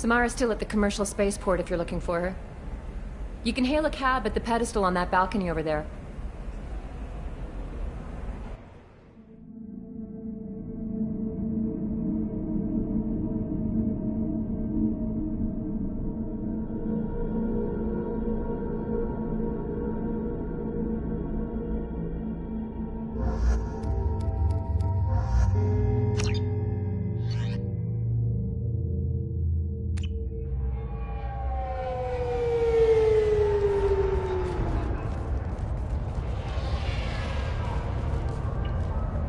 Samara's still at the commercial spaceport if you're looking for her. You can hail a cab at the pedestal on that balcony over there.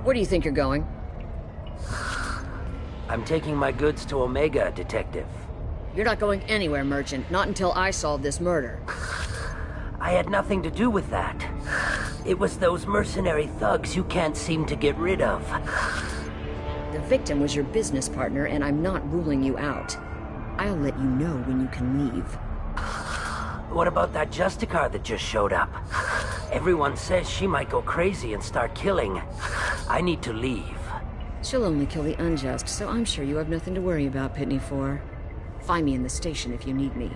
Where do you think you're going? I'm taking my goods to Omega, Detective. You're not going anywhere, Merchant. Not until I solve this murder. I had nothing to do with that. It was those mercenary thugs you can't seem to get rid of. The victim was your business partner, and I'm not ruling you out. I'll let you know when you can leave. What about that Justicar that just showed up? Everyone says she might go crazy and start killing. I need to leave. She'll only kill the unjust, so I'm sure you have nothing to worry about, Pitney 4. Find me in the station if you need me.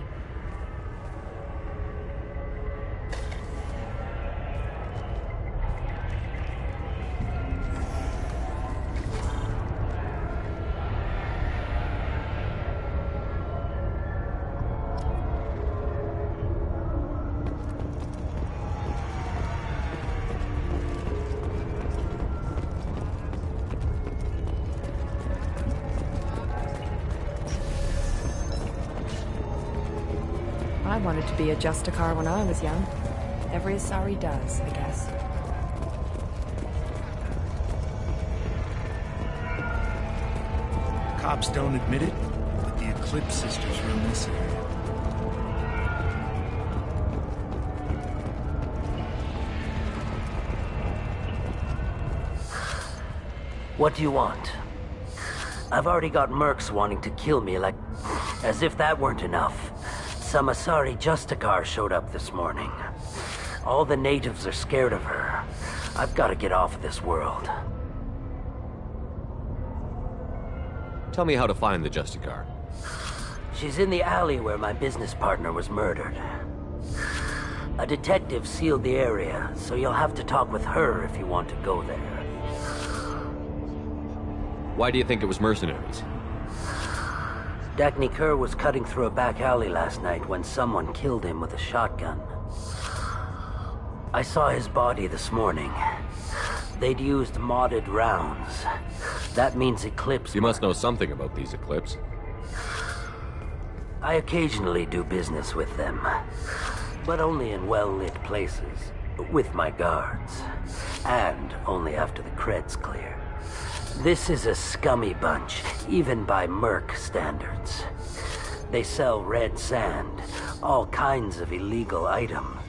I wanted to be a Justicar when I was young. Every Asari does, I guess. Cops don't admit it, but the Eclipse sisters run this area. What do you want? I've already got mercs wanting to kill me, like... as if that weren't enough. Some Asari Justicar showed up this morning. All the natives are scared of her. I've got to get off of this world. Tell me how to find the Justicar. She's in the alley where my business partner was murdered. A detective sealed the area, so you'll have to talk with her if you want to go there. Why do you think it was mercenaries? Dagny Kerr was cutting through a back alley last night when someone killed him with a shotgun. I saw his body this morning. They'd used modded rounds. That means Eclipse... You must know something about these Eclipse. I occasionally do business with them, but only in well-lit places, with my guards, and only after the cred's clear. This is a scummy bunch, even by Merc standards. They sell red sand, all kinds of illegal items,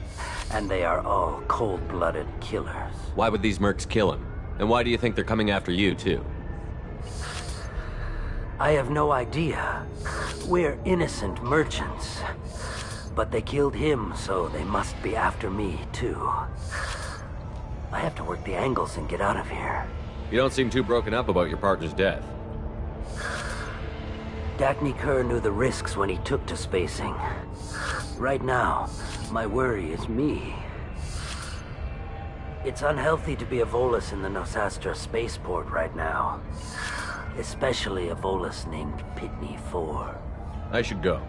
and they are all cold-blooded killers. Why would these mercs kill him? And why do you think they're coming after you, too? I have no idea. We're innocent merchants. But they killed him, so they must be after me, too. I have to work the angles and get out of here. You don't seem too broken up about your partner's death. Dagny Kerr knew the risks when he took to spacing. Right now, my worry is me. It's unhealthy to be a Volus in the Nostalgiczny spaceport right now. Especially a Volus named Pitney 4. I should go.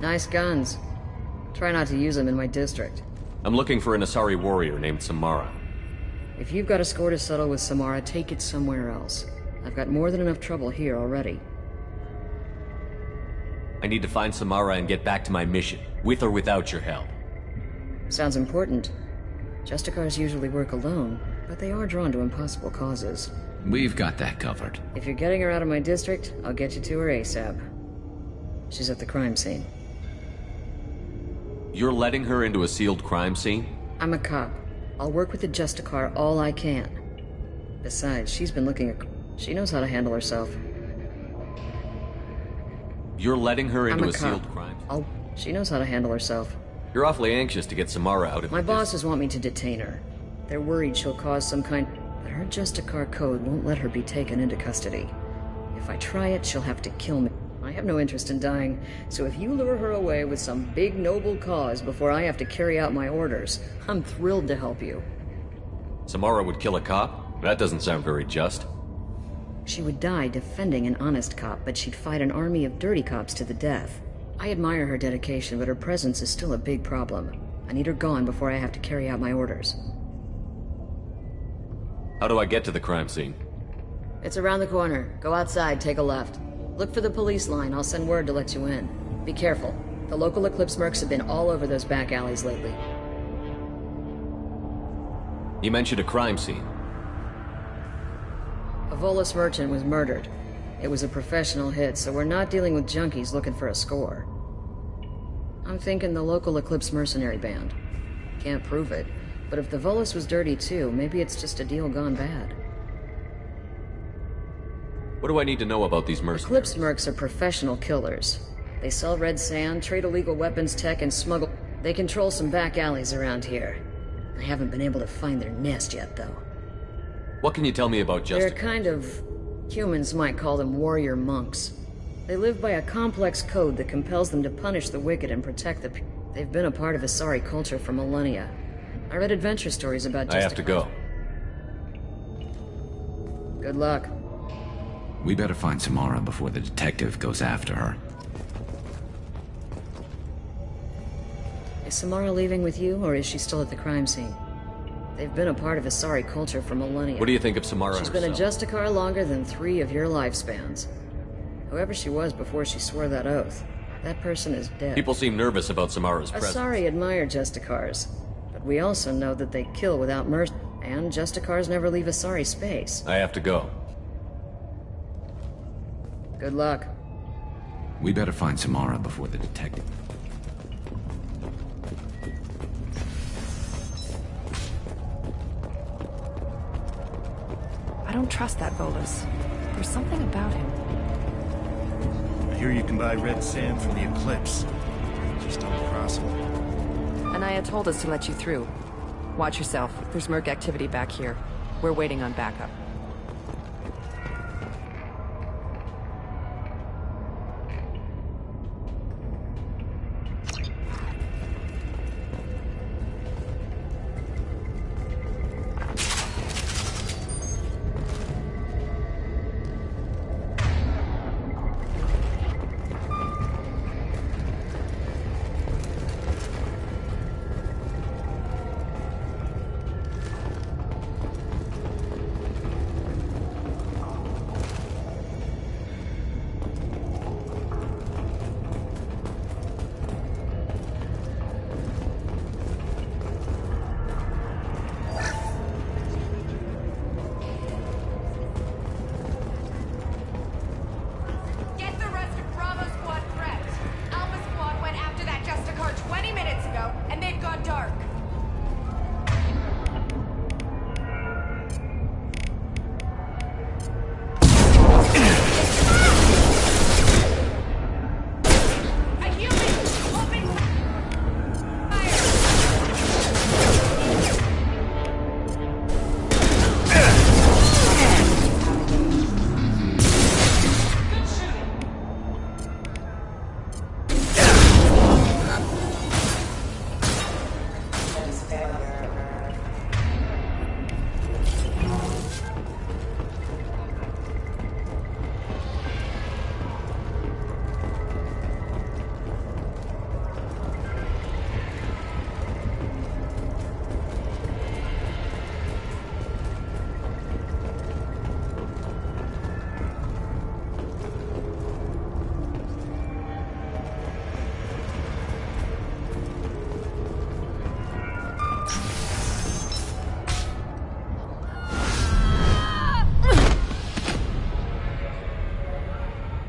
Nice guns. Try not to use them in my district. I'm looking for an Asari warrior named Samara. If you've got a score to settle with Samara, take it somewhere else. I've got more than enough trouble here already. I need to find Samara and get back to my mission, with or without your help. Sounds important. Justicars usually work alone, but they are drawn to impossible causes. We've got that covered. If you're getting her out of my district, I'll get you to her ASAP. She's at the crime scene. You're letting her into a sealed crime scene? I'm a cop. I'll work with the Justicar all I can. Besides, she's been looking at... She knows how to handle herself. You're letting her into I'm a a cop. sealed crime scene? She knows how to handle herself. You're awfully anxious to get Samara out of My the bosses want me to detain her. They're worried she'll cause some kind... But her Justicar code won't let her be taken into custody. If I try it, she'll have to kill me. I have no interest in dying, so if you lure her away with some big noble cause before I have to carry out my orders, I'm thrilled to help you. Samara would kill a cop? That doesn't sound very just. She would die defending an honest cop, but she'd fight an army of dirty cops to the death. I admire her dedication, but her presence is still a big problem. I need her gone before I have to carry out my orders. How do I get to the crime scene? It's around the corner. Go outside, take a left. Look for the police line. I'll send word to let you in. Be careful. The local Eclipse mercs have been all over those back alleys lately. You mentioned a crime scene. A Volus merchant was murdered. It was a professional hit, so we're not dealing with junkies looking for a score. I'm thinking the local Eclipse mercenary band. Can't prove it, but if the Volus was dirty too, maybe it's just a deal gone bad. What do I need to know about these mercenaries? Eclipse mercs are professional killers. They sell red sand, trade illegal weapons tech, and smuggle... They control some back alleys around here. I haven't been able to find their nest yet, though. What can you tell me about They're Justicar? kind of... Humans might call them warrior monks. They live by a complex code that compels them to punish the wicked and protect the... They've been a part of Asari culture for millennia. I read adventure stories about Justicar. I have to go. Good luck. We better find Samara before the detective goes after her. Is Samara leaving with you, or is she still at the crime scene? They've been a part of Asari culture for millennia. What do you think of Samara She's herself? been a Justicar longer than 3 of your lifespans. Whoever she was before she swore that oath, that person is dead. People seem nervous about Samara's presence. Asari admire Justicars, but we also know that they kill without mercy, and Justicars never leave Asari space. I have to go. Good luck. We better find Samara before the detective... I don't trust that Volus. There's something about him. I hear you can buy red sand from the Eclipse. Just on the crossing. Anaya told us to let you through. Watch yourself. There's merc activity back here. We're waiting on backup.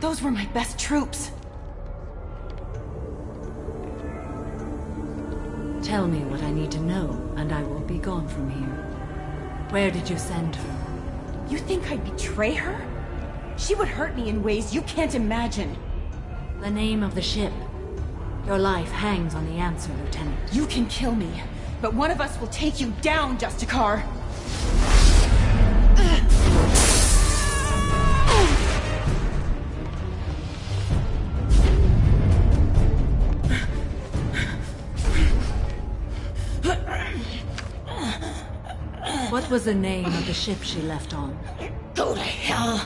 Those were my best troops. Tell me what I need to know, and I will be gone from here. Where did you send her? You think I'd betray her? She would hurt me in ways you can't imagine. The name of the ship. Your life hangs on the answer, Lieutenant. You can kill me, but one of us will take you down, Justicar! What was the name of the ship she left on? Go to hell!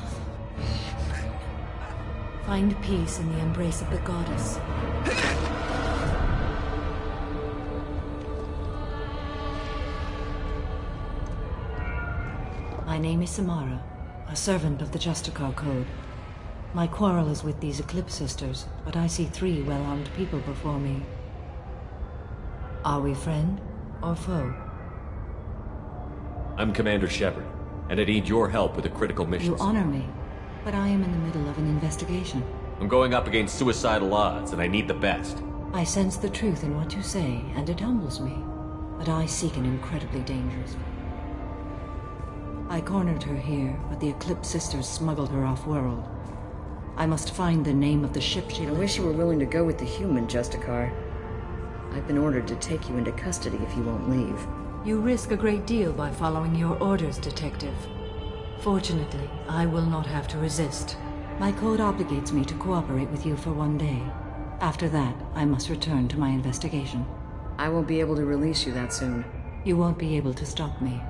Find peace in the embrace of the goddess. My name is Samara, a servant of the Justicar Code. My quarrel is with these Eclipse Sisters, but I see 3 well-armed people before me. Are we friend or foe? I'm Commander Shepard, and I need your help with a critical mission. You honor me, but I am in the middle of an investigation. I'm going up against suicidal odds, and I need the best. I sense the truth in what you say, and it humbles me. But I seek an incredibly dangerous one. I cornered her here, but the Eclipse Sisters smuggled her off-world. I must find the name of the ship she left. I wish you were willing to go with the human, Justicar. I've been ordered to take you into custody if you won't leave. You risk a great deal by following your orders, Detective. Fortunately, I will not have to resist. My code obligates me to cooperate with you for 1 day. After that, I must return to my investigation. I won't be able to release you that soon. You won't be able to stop me.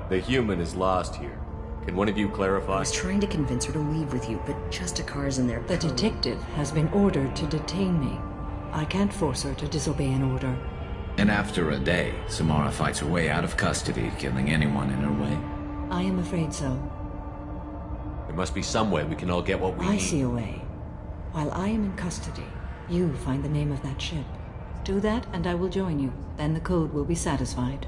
The human is lost here. Can one of you I clarify? was trying to convince her to leave with you, but Justicar's in their The code. detective has been ordered to detain me. I can't force her to disobey an order. And after a day, Samara fights her way out of custody, killing anyone in her way. I am afraid so. There must be some way we can all get what we I need. see a way. While I am in custody, you find the name of that ship. Do that, and I will join you. Then the code will be satisfied.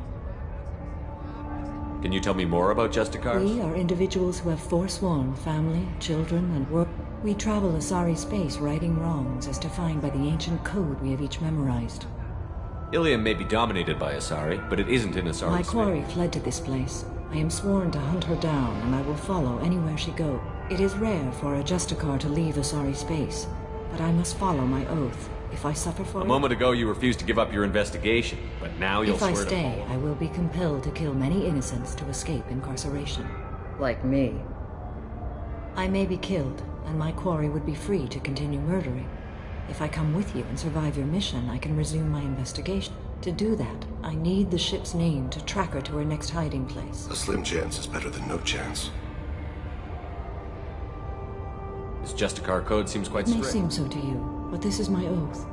Can you tell me more about Justicars? We are individuals who have forsworn family, children, and work. We travel Asari space righting wrongs as defined by the ancient code we have each memorized. Ilium may be dominated by Asari, but it isn't in Asari My space. quarry fled to this place. I am sworn to hunt her down, and I will follow anywhere she goes. It is rare for a Justicar to leave Asari space, but I must follow my oath. If I suffer for A it, moment ago you refused to give up your investigation, but now you'll if I swear stay, to I will be compelled to kill many innocents to escape incarceration. Like me. I may be killed, and my quarry would be free to continue murdering. If I come with you and survive your mission, I can resume my investigation. To do that, I need the ship's name to track her to her next hiding place. A slim chance is better than no chance. This Justicar code seems quite It may strict. seem so to you, but this is my oath.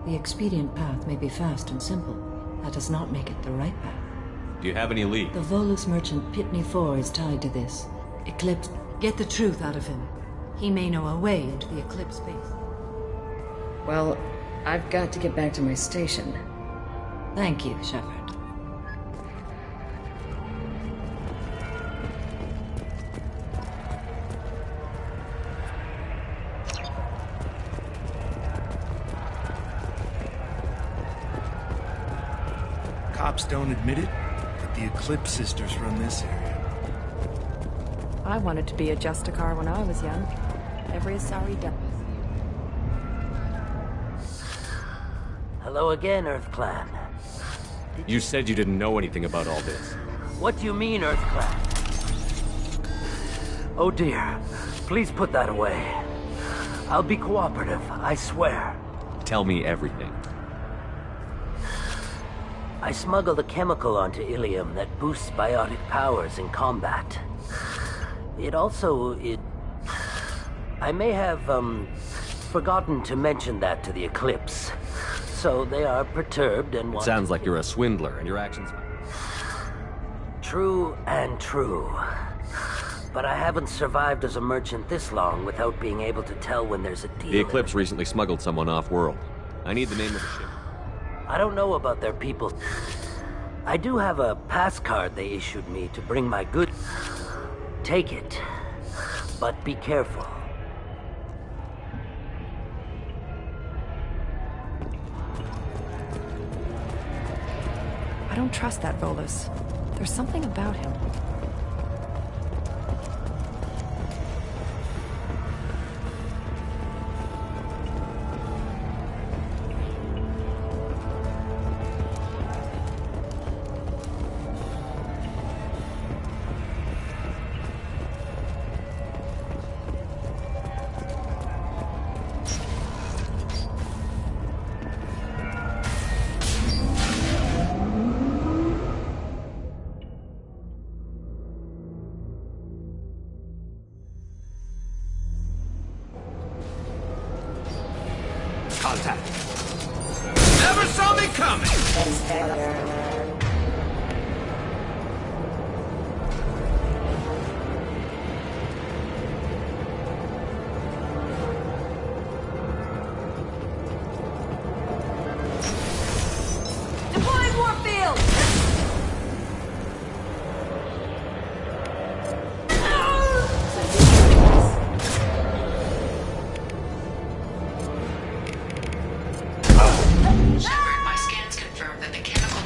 The expedient path may be fast and simple. That does not make it the right path. Do you have any lead? The Volus merchant Pitney 4 is tied to this. Eclipse. Get the truth out of him. He may know a way into the Eclipse space. Well, I've got to get back to my station. Thank you, Shepard. Cops don't admit it, but the Eclipse Sisters run this area. I wanted to be a Justicar when I was young. Every sorry does. Hello again, Earth Clan. You said you didn't know anything about all this. What do you mean, Earth Clan? Oh dear. Please put that away. I'll be cooperative, I swear. Tell me everything. I smuggled a chemical onto Ilium that boosts biotic powers in combat. I may have, forgotten to mention that to the Eclipse. So they are perturbed and want... Sounds like you're a swindler, and your actions... True and true. But I haven't survived as a merchant this long without being able to tell when there's a deal. The Eclipse recently smuggled someone off-world. I need the name of the ship. I don't know about their people. I do have a pass card they issued me to bring my goods. Take it. But be careful. I don't trust that Volus. There's something about him. Contact. Never saw me coming! Deploying warfield! Shepard, my scans confirm that the chemical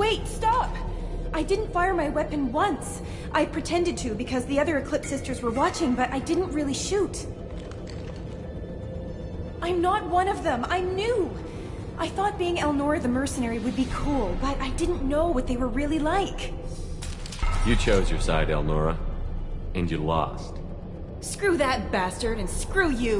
Wait, stop! I didn't fire my weapon once. I pretended to because the other Eclipse sisters were watching, but I didn't really shoot. I'm not one of them. I'm new. I thought being Elnora the mercenary would be cool, but I didn't know what they were really like. You chose your side, Elnora. And you lost. Screw that bastard, and screw you!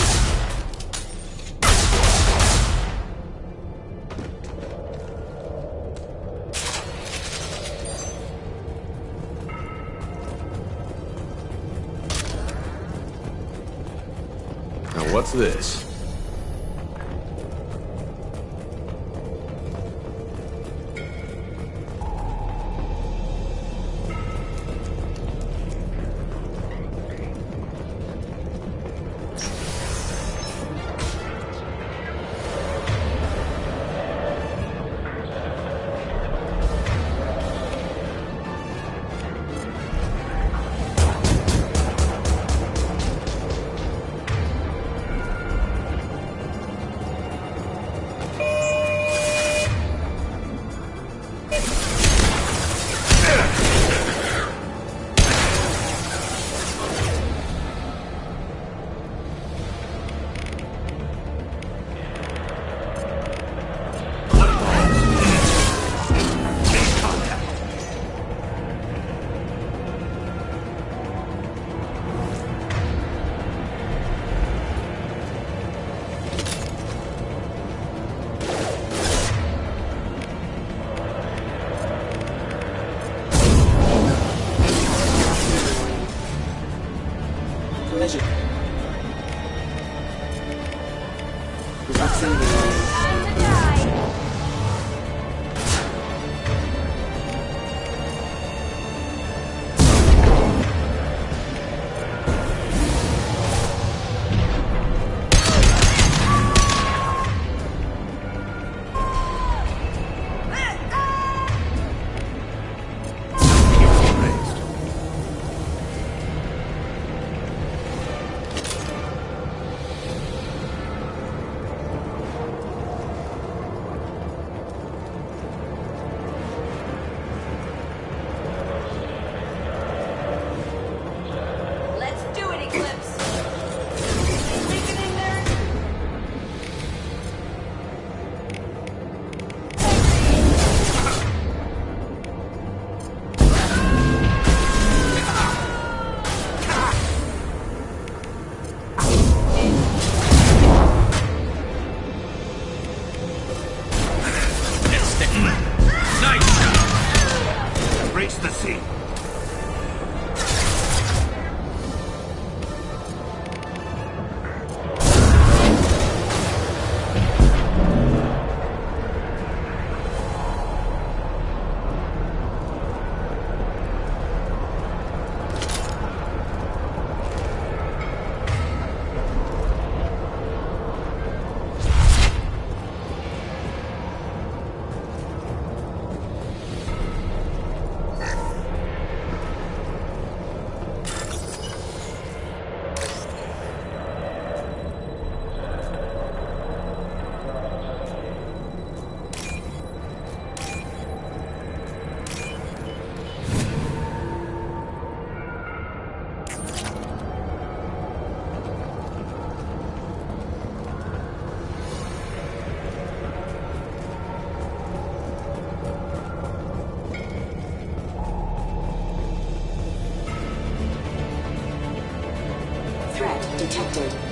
Now what's this? detected.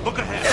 Look ahead!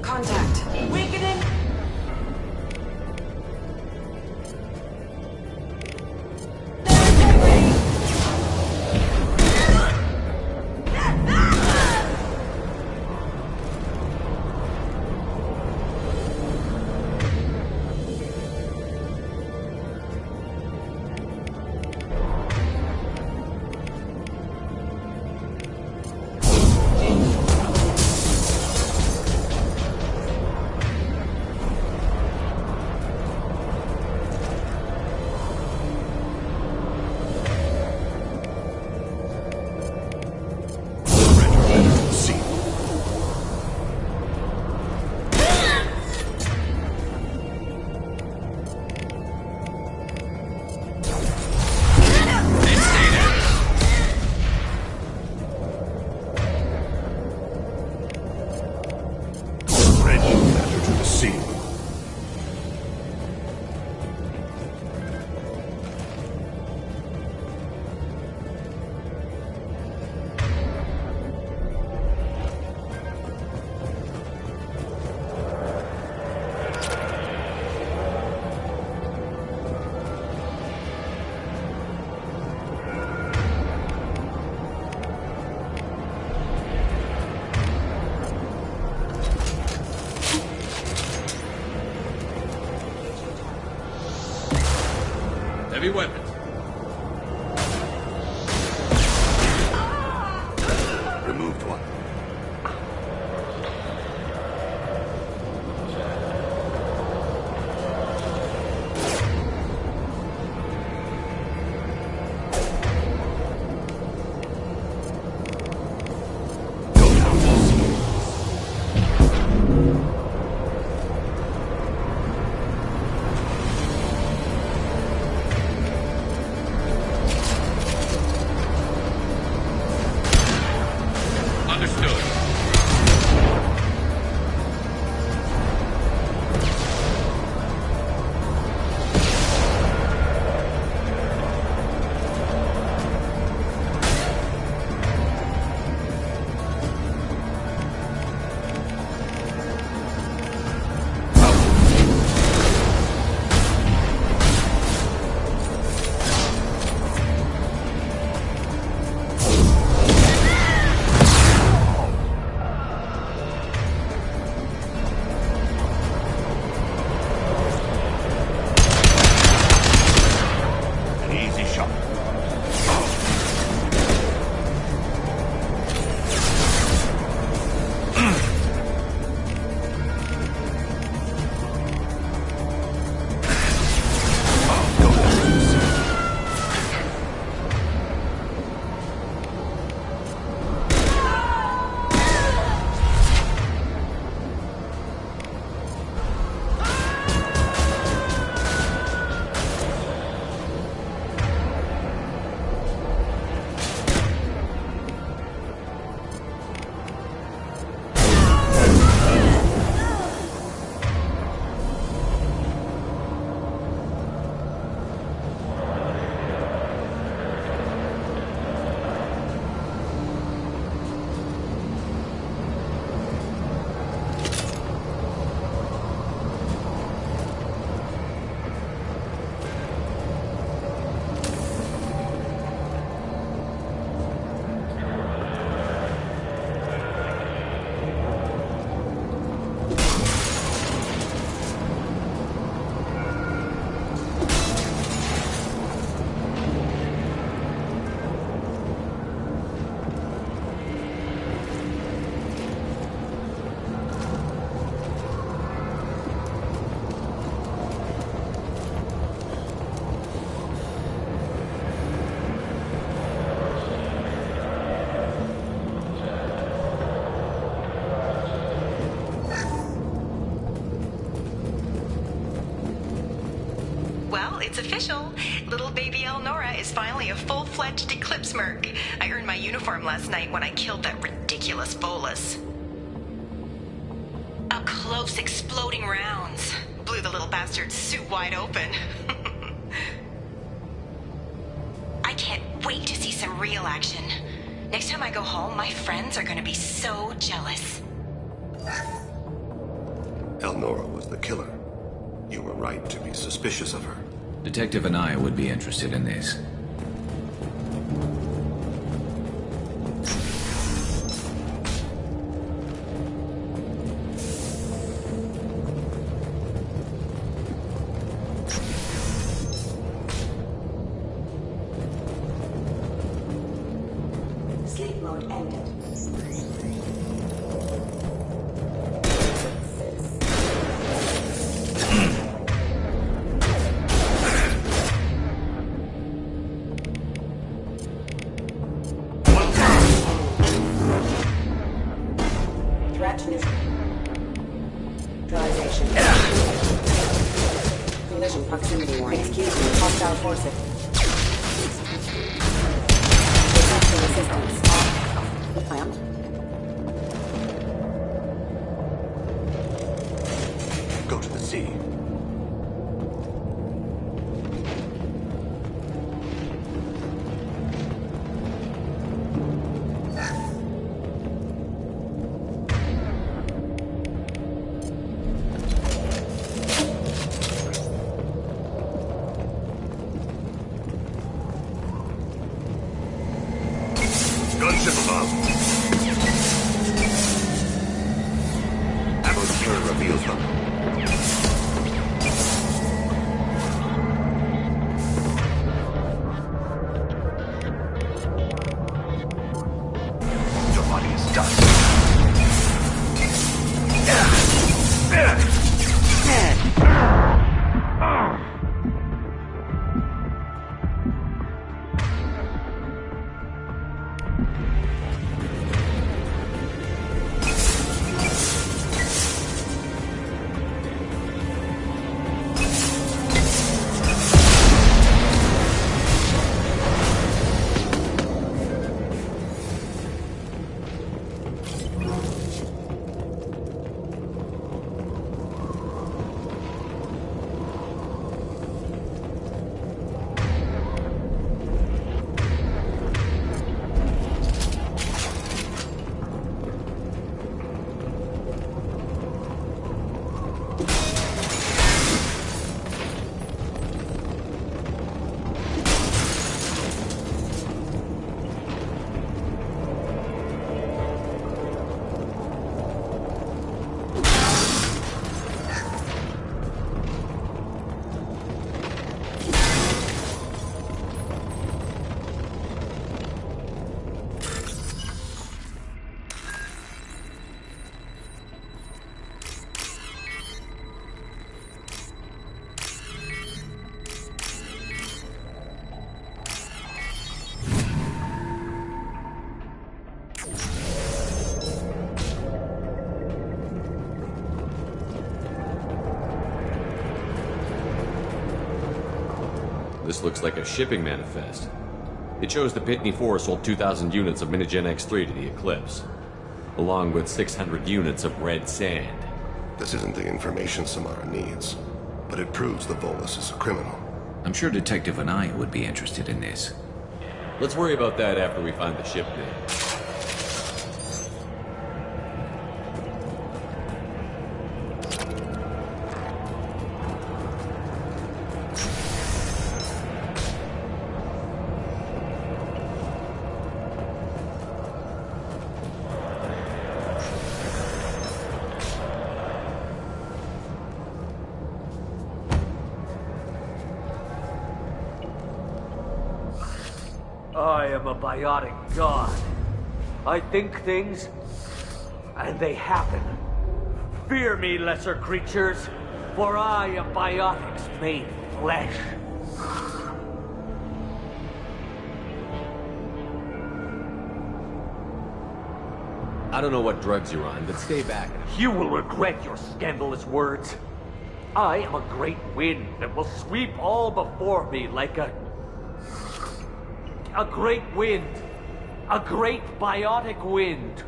Contact. Weakening. Heavy weapons. Removed one. it's official. Little baby Elnora is finally a full-fledged Eclipse merc. I earned my uniform last night when I killed that ridiculous bolus. Up close, exploding rounds. Blew the little bastard's suit wide open. I can't wait to see some real action. Next time I go home, my friends are gonna be so jealous. Elnora was the killer. You were right to be suspicious of her. Detective and I would be interested in this. Sleep mode ended. Threat neutral. Neutralization. Collision proximity warning. Excuse me, hostile forces. Requesting assistance. Planned. Go to the sea. Gunship above. Atmosphere reveals them. Your body is dust. This looks like a shipping manifest. It shows the Pitney 4 sold 2,000 units of Minigen X3 to the Eclipse, along with 600 units of red sand. This isn't the information Samara needs, but it proves the Volus is a criminal. I'm sure Detective and I would be interested in this. Let's worry about that after we find the ship name. I am a biotic god. I think things, and they happen. Fear me, lesser creatures, for I am biotics made flesh. I don't know what drugs you're on, but stay back. You will regret your scandalous words. I am a great wind that will sweep all before me like a great wind. A great biotic wind.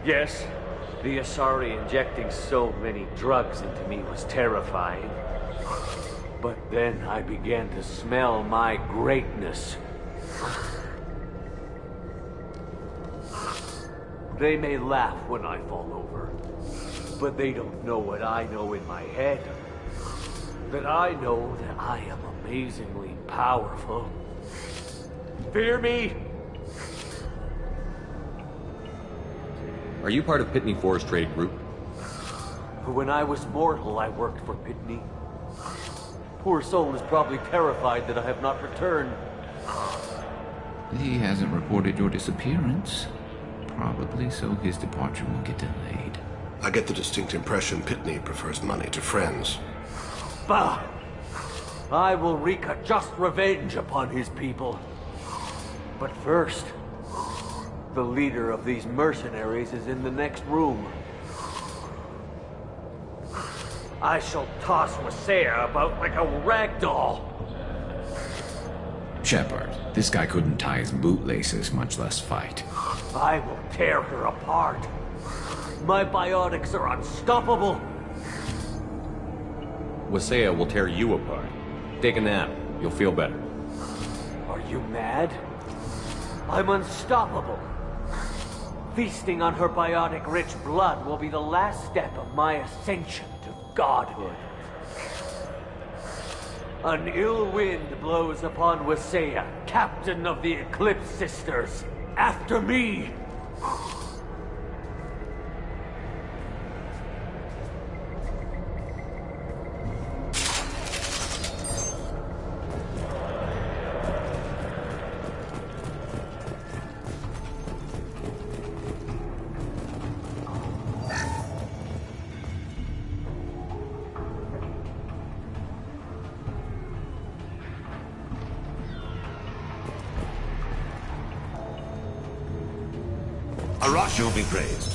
Yes, the Asari injecting so many drugs into me was terrifying. But then I began to smell my greatness. They may laugh when I fall over, but they don't know what I know in my head. That I know that I am amazingly powerful. Fear me? Are you part of Pitney 4's trade group? When I was mortal, I worked for Pitney. Poor soul is probably terrified that I have not returned. He hasn't reported your disappearance. Probably so his departure will get delayed. I get the distinct impression Pitney prefers money to friends. Bah! I will wreak a just revenge upon his people. But first, the leader of these mercenaries is in the next room. I shall toss Wasea about like a rag doll. Shepard, this guy couldn't tie his bootlaces, much less fight. I will tear her apart. My biotics are unstoppable. Wasea will tear you apart. Take a nap. You'll feel better. Are you mad? I'm unstoppable. Feasting on her biotic-rich blood will be the last step of my ascension to godhood. An ill wind blows upon Wasea, captain of the Eclipse Sisters. After me! Arashu be praised.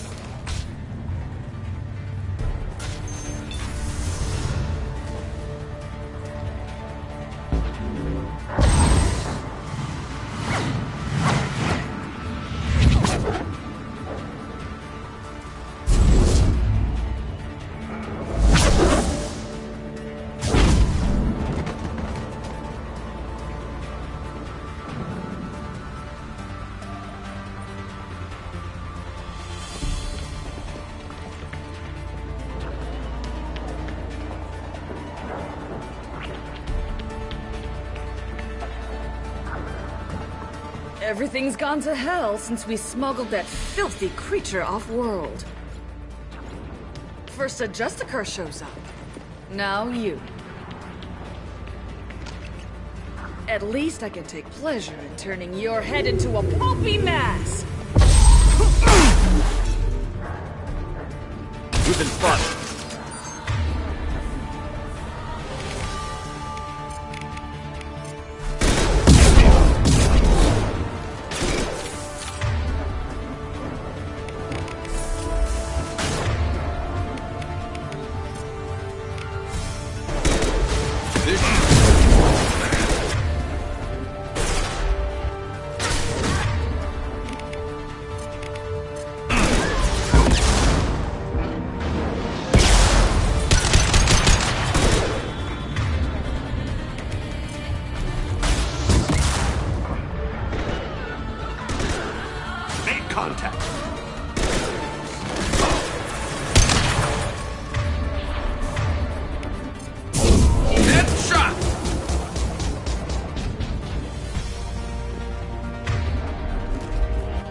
Everything's gone to hell since we smuggled that filthy creature off-world. First a Justicar shows up. Now you. At least I can take pleasure in turning your head into a pulpy mass! You've been spotted.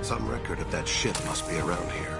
Some record of that ship must be around here.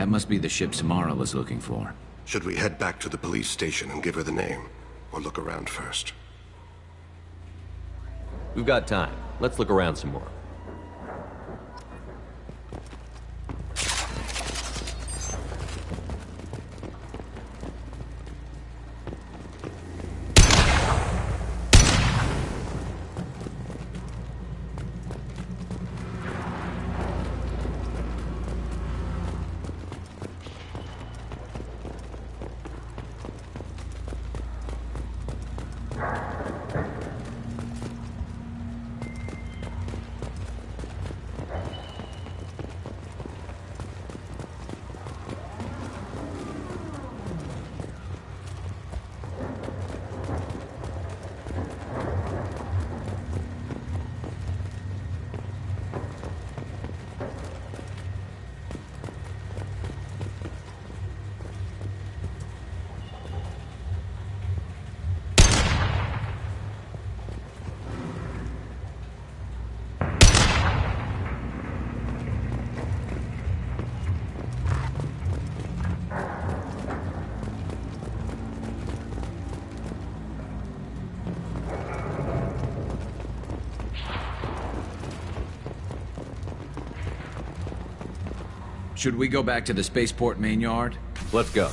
That must be the ship Samara was looking for. Should we head back to the police station and give her the name? Or look around first? We've got time. Let's look around some more. Should we go back to the spaceport main yard? Let's go.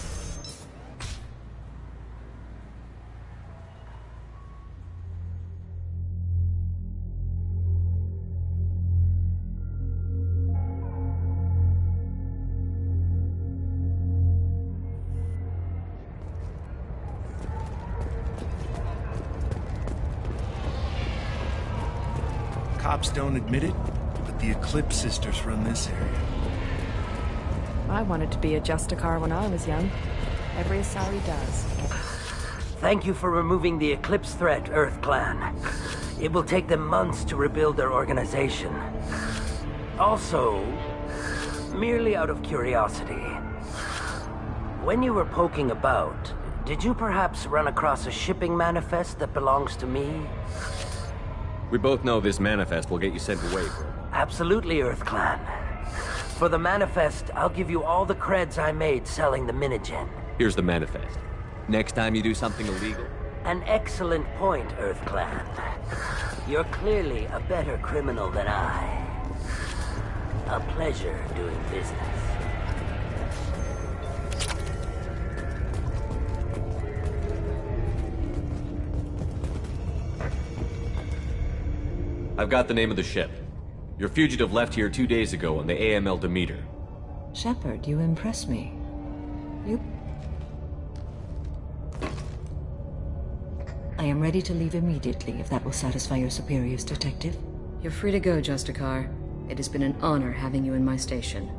Cops don't admit it, but the Eclipse sisters run this area. I wanted to be a Justicar when I was young. Every Asari does. Thank you for removing the Eclipse threat, Earth Clan. It will take them months to rebuild their organization. Also, merely out of curiosity, when you were poking about, did you perhaps run across a shipping manifest that belongs to me? We both know this manifest will get you sent away, bro. Absolutely, Earth Clan. For the manifest, I'll give you all the creds I made selling the Minigen. Here's the manifest. Next time you do something illegal... An excellent point, Earth Clan. You're clearly a better criminal than I. A pleasure doing business. I've got the name of the ship. Your fugitive left here 2 days ago on the AML Demeter. Shepard, you impress me. I am ready to leave immediately, if that will satisfy your superiors, Detective. You're free to go, Justicar. It has been an honor having you in my station.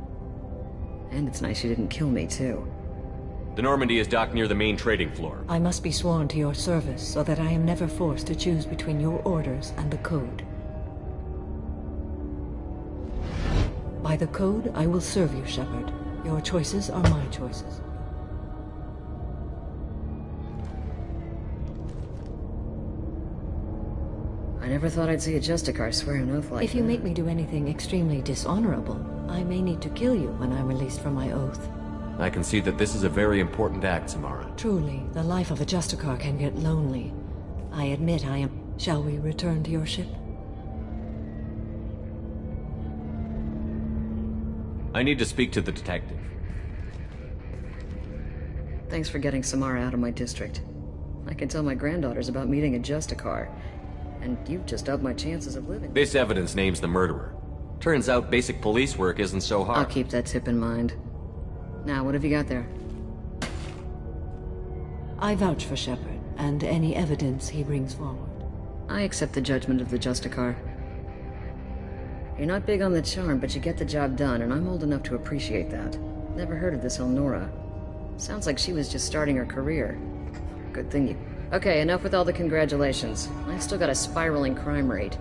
And it's nice you didn't kill me, too. The Normandy is docked near the main trading floor. I must be sworn to your service, so that I am never forced to choose between your orders and the Code. By the Code, I will serve you, Shepard. Your choices are my choices. I never thought I'd see a Justicar swear an oath like that. If you make me do anything extremely dishonorable, I may need to kill you when I'm released from my oath. I can see that this is a very important act, Samara. Truly, the life of a Justicar can get lonely. I admit I am... Shall we return to your ship? I need to speak to the detective. Thanks for getting Samara out of my district. I can tell my granddaughters about meeting a Justicar. And you've just upped my chances of living. This evidence names the murderer. Turns out basic police work isn't so hard. I'll keep that tip in mind. Now, what have you got there? I vouch for Shepard, and any evidence he brings forward. I accept the judgment of the Justicar. You're not big on the charm, but you get the job done, and I'm old enough to appreciate that. Never heard of this Elnora. Sounds like she was just starting her career. Good thing you... Okay, enough with all the congratulations. I've still got a spiraling crime rate.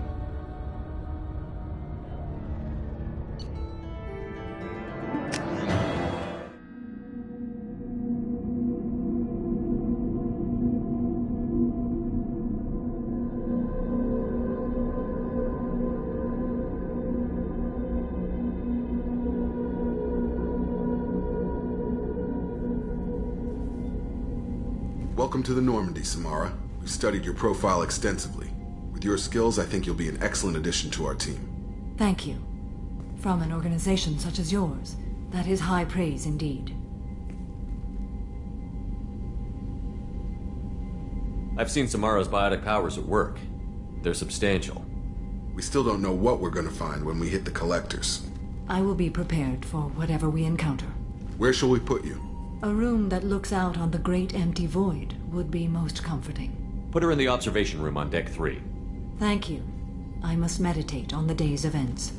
Welcome to the Normandy, Samara. We've studied your profile extensively. With your skills, I think you'll be an excellent addition to our team. Thank you. From an organization such as yours, that is high praise indeed. I've seen Samara's biotic powers at work. They're substantial. We still don't know what we're gonna find when we hit the collectors. I will be prepared for whatever we encounter. Where shall we put you? A room that looks out on the great empty void would be most comforting. Put her in the observation room on Deck 3. Thank you. I must meditate on the day's events.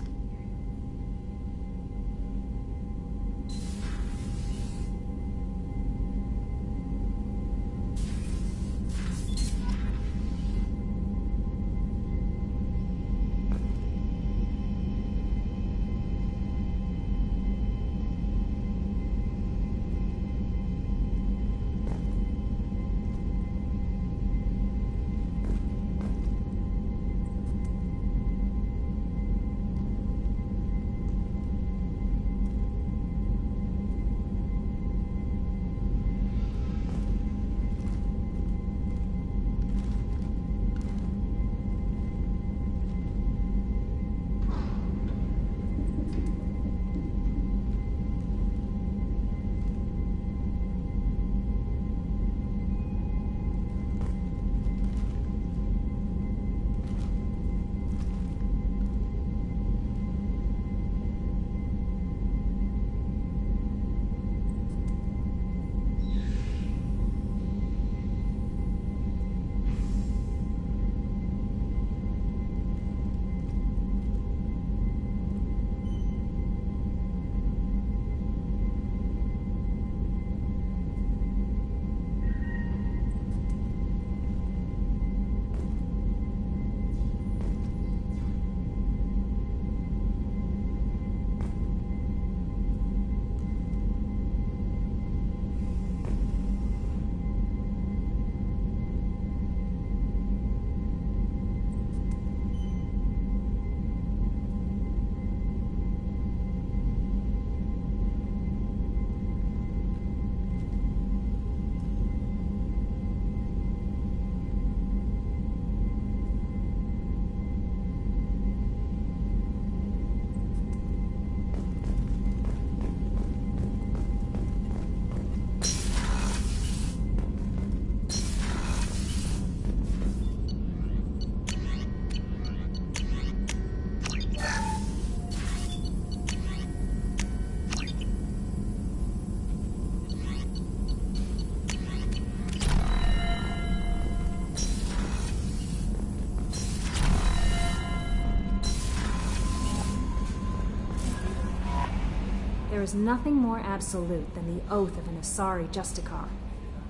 There is nothing more absolute than the oath of an Asari Justicar.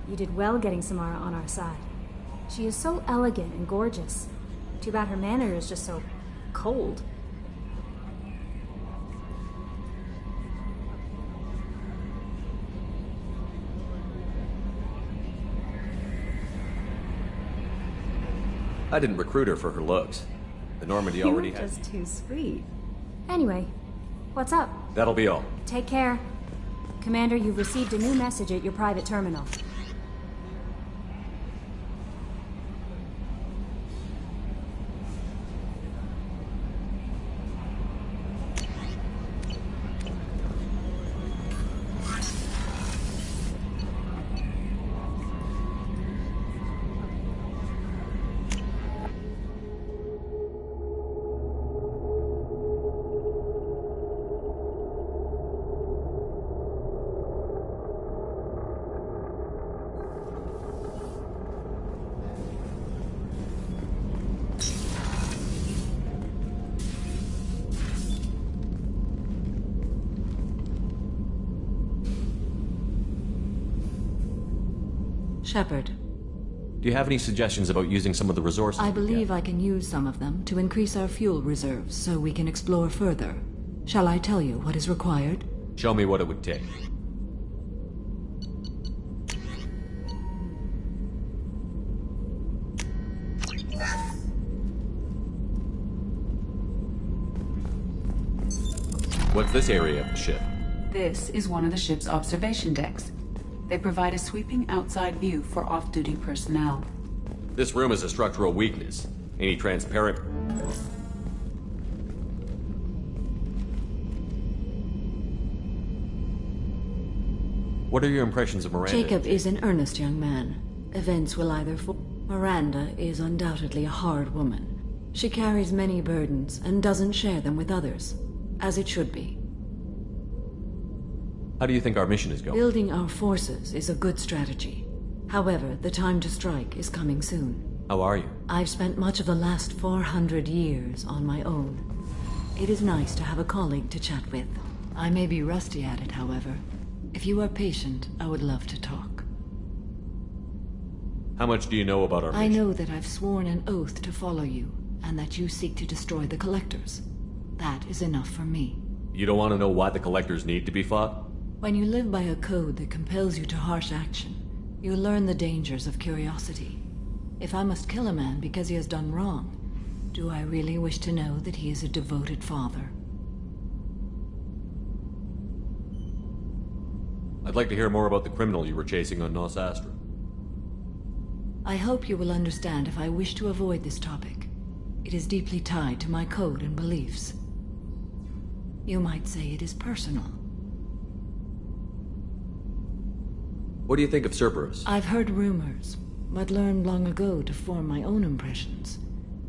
You did well getting Samara on our side. She is so elegant and gorgeous. Too bad her manner is just so cold. I didn't recruit her for her looks. The Normandy already You're has... just too sweet. Anyway, what's up? That'll be all. Take care. Commander, you've received a new message at your private terminal. Shepard. Do you have any suggestions about using some of the resources? I believe I can use some of them to increase our fuel reserves so we can explore further. Shall I tell you what is required? Show me what it would take. What's this area of the ship? This is one of the ship's observation decks. They provide a sweeping outside view for off-duty personnel. This room is a structural weakness. Any transparent... What are your impressions of Miranda? Jacob is an earnest young man. Events will either fall. Miranda is undoubtedly a hard woman. She carries many burdens and doesn't share them with others, as it should be. How do you think our mission is going? Building our forces is a good strategy. However, the time to strike is coming soon. How are you? I've spent much of the last 400 years on my own. It is nice to have a colleague to chat with. I may be rusty at it, however. If you are patient, I would love to talk. How much do you know about our mission? I know that I've sworn an oath to follow you, and that you seek to destroy the Collectors. That is enough for me. You don't want to know why the Collectors need to be fought? When you live by a code that compels you to harsh action, you learn the dangers of curiosity. If I must kill a man because he has done wrong, do I really wish to know that he is a devoted father? I'd like to hear more about the criminal you were chasing on Nostalgiczny. I hope you will understand if I wish to avoid this topic. It is deeply tied to my code and beliefs. You might say it is personal. What do you think of Cerberus? I've heard rumors, but learned long ago to form my own impressions.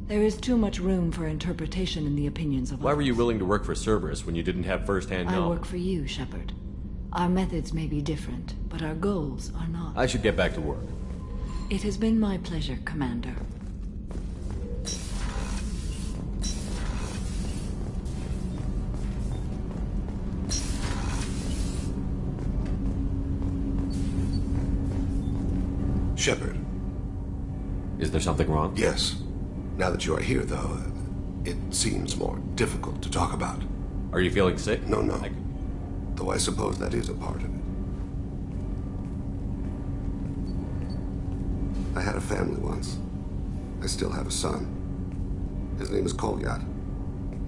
There is too much room for interpretation in the opinions of others. Why were you willing to work for Cerberus when you didn't have first-hand knowledge? I work for you, Shepard. Our methods may be different, but our goals are not. I should get back to work. It has been my pleasure, Commander. Shepard. Is there something wrong? Yes. Now that you are here, though, it seems more difficult to talk about. Are you feeling sick? No. Though I suppose that is a part of it. I had a family once. I still have a son. His name is Kolyat.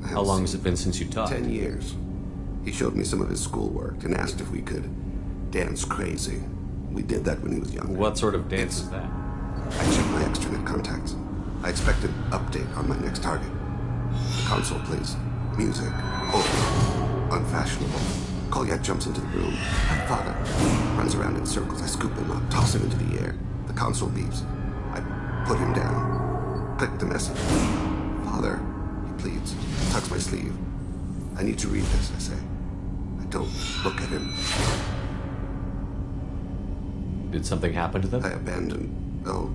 How long has it been since you taught? 10 years. He showed me some of his schoolwork and asked if we could dance crazy. We did that when he was younger. What sort of dance is that? I checked my extranet contacts. I expect an update on my next target. The console plays music. Oh, unfashionable. Kolyat jumps into the room. My father runs around in circles. I scoop him up, toss him into the air. The console beeps. I put him down. Click the message. Father, he pleads. Tucks my sleeve. I need to read this, I say. I don't look at him. Did something happen to them? I abandoned. Oh,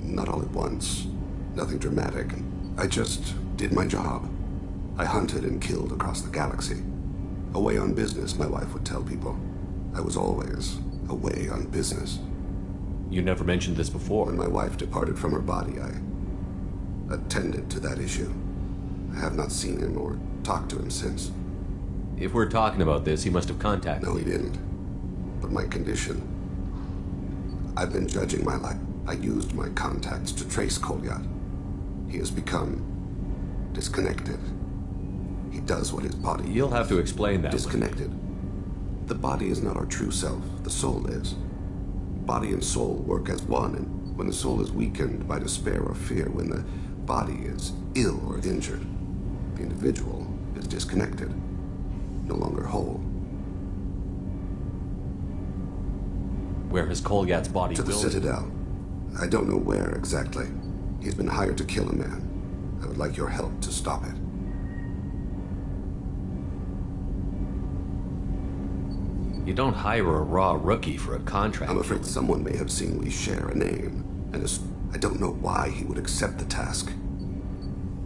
not all at once. Nothing dramatic. I just did my job. I hunted and killed across the galaxy. Away on business, my wife would tell people. I was always away on business. You never mentioned this before. When my wife departed from her body, I attended to that issue. I have not seen him or talked to him since. If we're talking about this, he must have contacted No, he didn't. But my condition... I've been judging my life. I used my contacts to trace Kolyat. He has become disconnected. He does what his body... You'll have to explain that. Disconnected. The body is not our true self. The soul is. Body and soul work as one, and when the soul is weakened by despair or fear, when the body is ill or injured, the individual is disconnected, no longer whole. Where has Kolyat's body To the built? Citadel. I don't know where exactly. He's been hired to kill a man. I would like your help to stop it. You don't hire a raw rookie for a contract. I'm afraid someone may have seen we share a name, and I don't know why he would accept the task.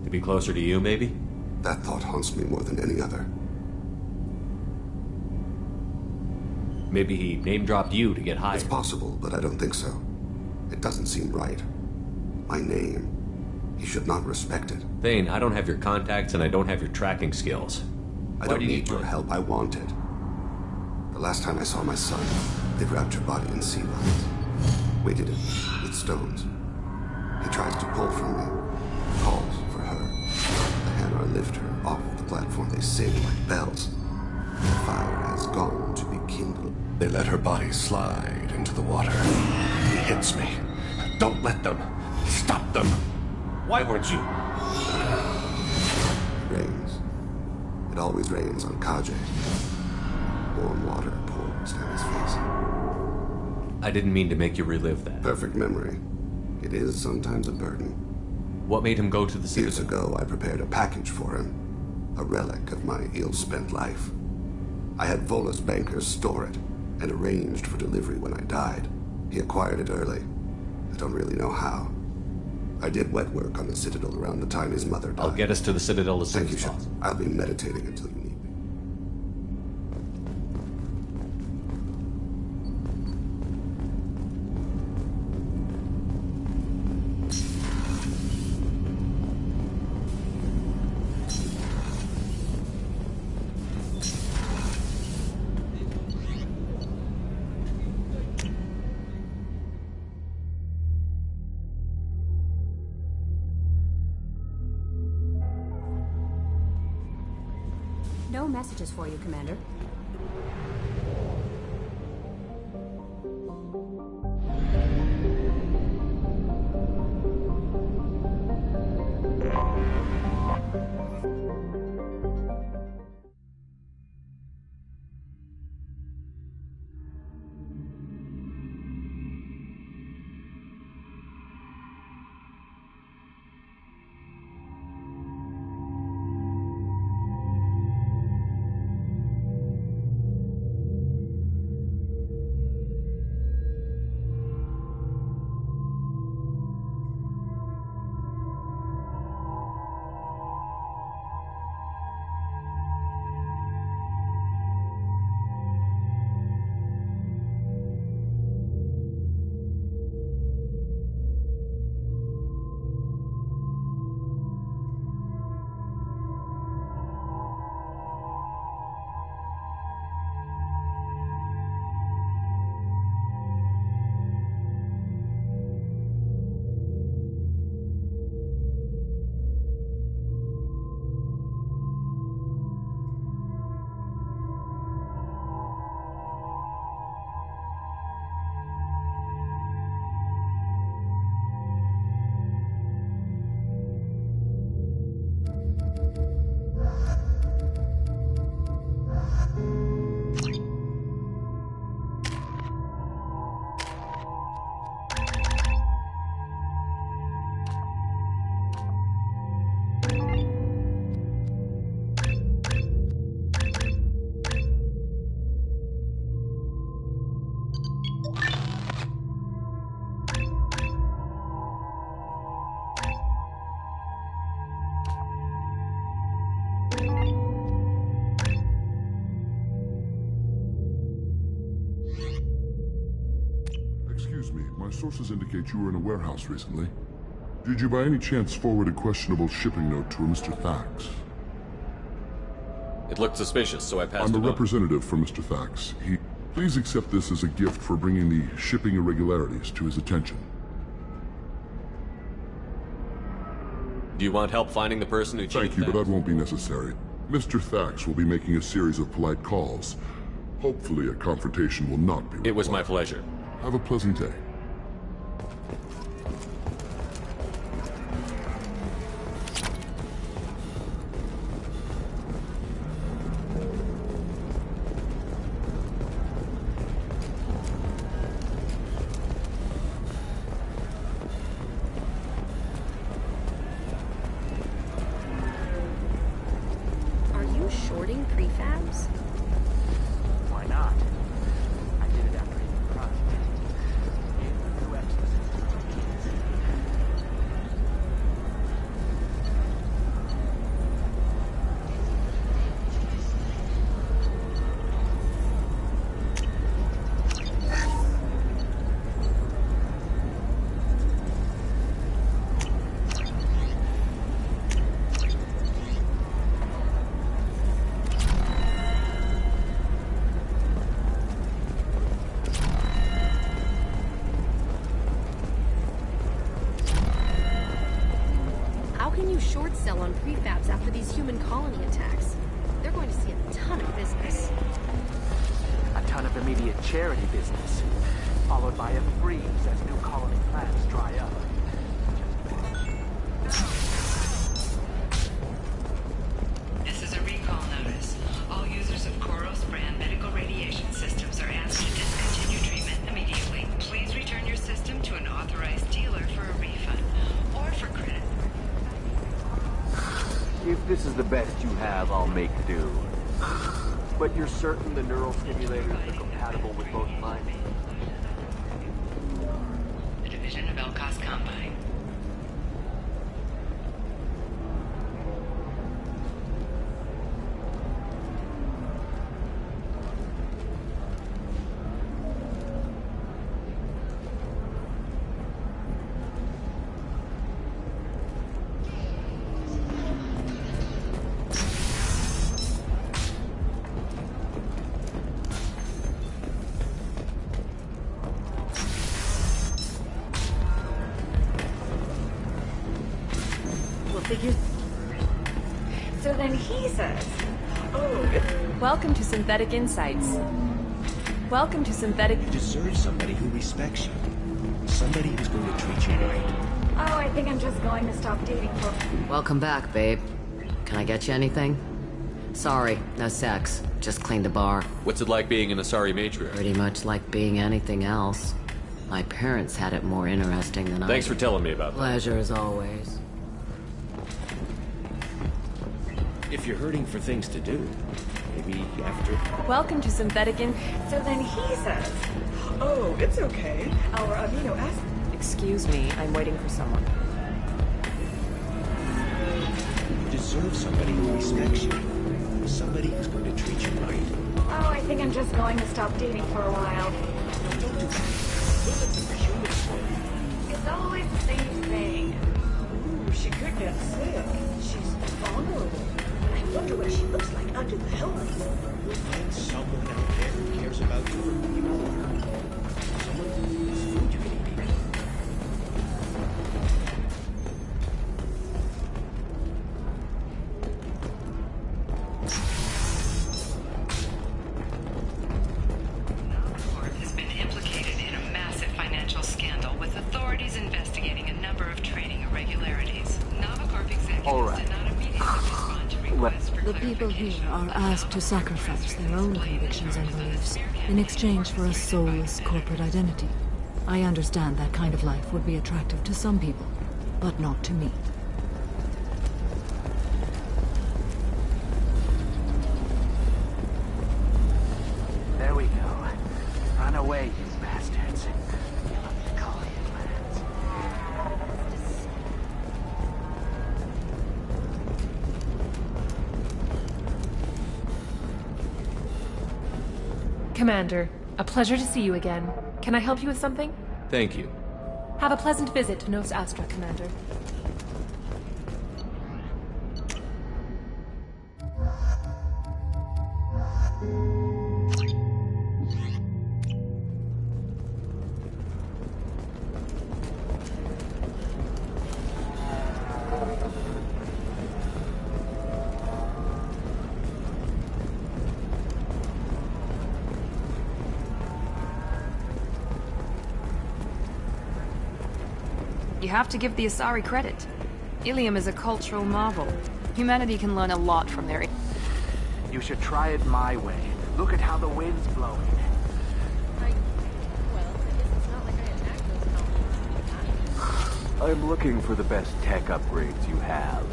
To be closer to you, maybe? That thought haunts me more than any other. Maybe he name-dropped you to get hired. It's possible, but I don't think so. It doesn't seem right. My name. He should not respect it. Thane, I don't have your contacts and I don't have your tracking skills. I don't need your help. I want it. The last time I saw my son, they wrapped your body in sea lines, weighted it with stones. He tries to pull from me, calls for her. The hammer lift her off the platform. They sing like bells. The fire has gone to be kindled. They let her body slide into the water. He hits me. Don't let them. Stop them. Why weren't you? It rains. It always rains on Kaje. Warm water pours down his face. I didn't mean to make you relive that. Perfect memory. It is sometimes a burden. What made him go to the Citadel? Years ago, I prepared a package for him. A relic of my ill-spent life. I had Volus bankers store it, and arranged for delivery when I died. He acquired it early. I don't really know how. I did wet work on the Citadel around the time his mother died. I'll get us to the Citadel as soon as possible. Thank you, I'll be meditating until you need me. No messages for you, Commander. Excuse me, my sources indicate you were in a warehouse recently. Did you by any chance forward a questionable shipping note to a Mr. Thax? It looked suspicious, so I passed I'm it a on. representative for Mr. Thax. Please accept this as a gift for bringing the shipping irregularities to his attention. Do you want help finding the person who cheated? Thank you, but that won't be necessary. Mr. Thax will be making a series of polite calls. Hopefully a confrontation will not be required. It was my pleasure. Have a pleasant day. Are you shorting prefabs? Why not? I did it after eating the crust. short sell on prefabs after these human colony attacks. They're going to see a ton of business. A ton of of immediate charity business, followed by a freeze as new colony plans dry up. This is a recall notice. All users of Koros brand medical radiation systems are asked to discontinue treatment immediately. Please return your system to an authorized dealer for a refund or for credit. If this is the best you have, I'll make do. But you're certain the neural stimulators are compatible with both minds? The division of Elcos Combine. So then he says, Welcome to Synthetic Insights. Welcome to Synthetic... You deserve somebody who respects you. Somebody who's going to treat you right. oh, I think I'm just going to stop dating for... Welcome back, babe. Can I get you anything? Sorry, no sex. Just cleaned the bar. What's it like being an Asari matriarch? Pretty much like being anything else. My parents had it more interesting than I did. Thanks for telling me about that. Pleasure as always. If you're hurting for things to do, maybe after... Welcome to Synthetic In... So then he says, oh, it's okay. Our amino acid... Excuse me, I'm waiting for someone. You deserve somebody who respects you. Somebody who's going to treat you right. oh, I think I'm just going to stop dating for a while. No, don't do that. Look at the human story. It's always the same thing. Ooh, she could get sick. She's vulnerable. I wonder what she looks like under the helmet. You'll find someone out there who cares about you for who you are. Someone whose food you can eat. Powrót has been implicated in a massive financial scandal with authorities investigating a number of trading irregularities. Novacorp executives did not immediately respond to requests for The people here are asked to sacrifice their own convictions and beliefs in exchange for a soulless corporate identity. I understand that kind of life would be attractive to some people, but not to me. There we go. Run away, you bastards. Give up the colony plans. Commander, a pleasure to see you again. Can I help you with something? Thank you. Have a pleasant visit to Nos Astra, Commander. You have to give the Asari credit. Ilium is a cultural marvel. Humanity can learn a lot from their... You should try it my way. Look at how the wind's blowing. I'm looking for the best tech upgrades you have.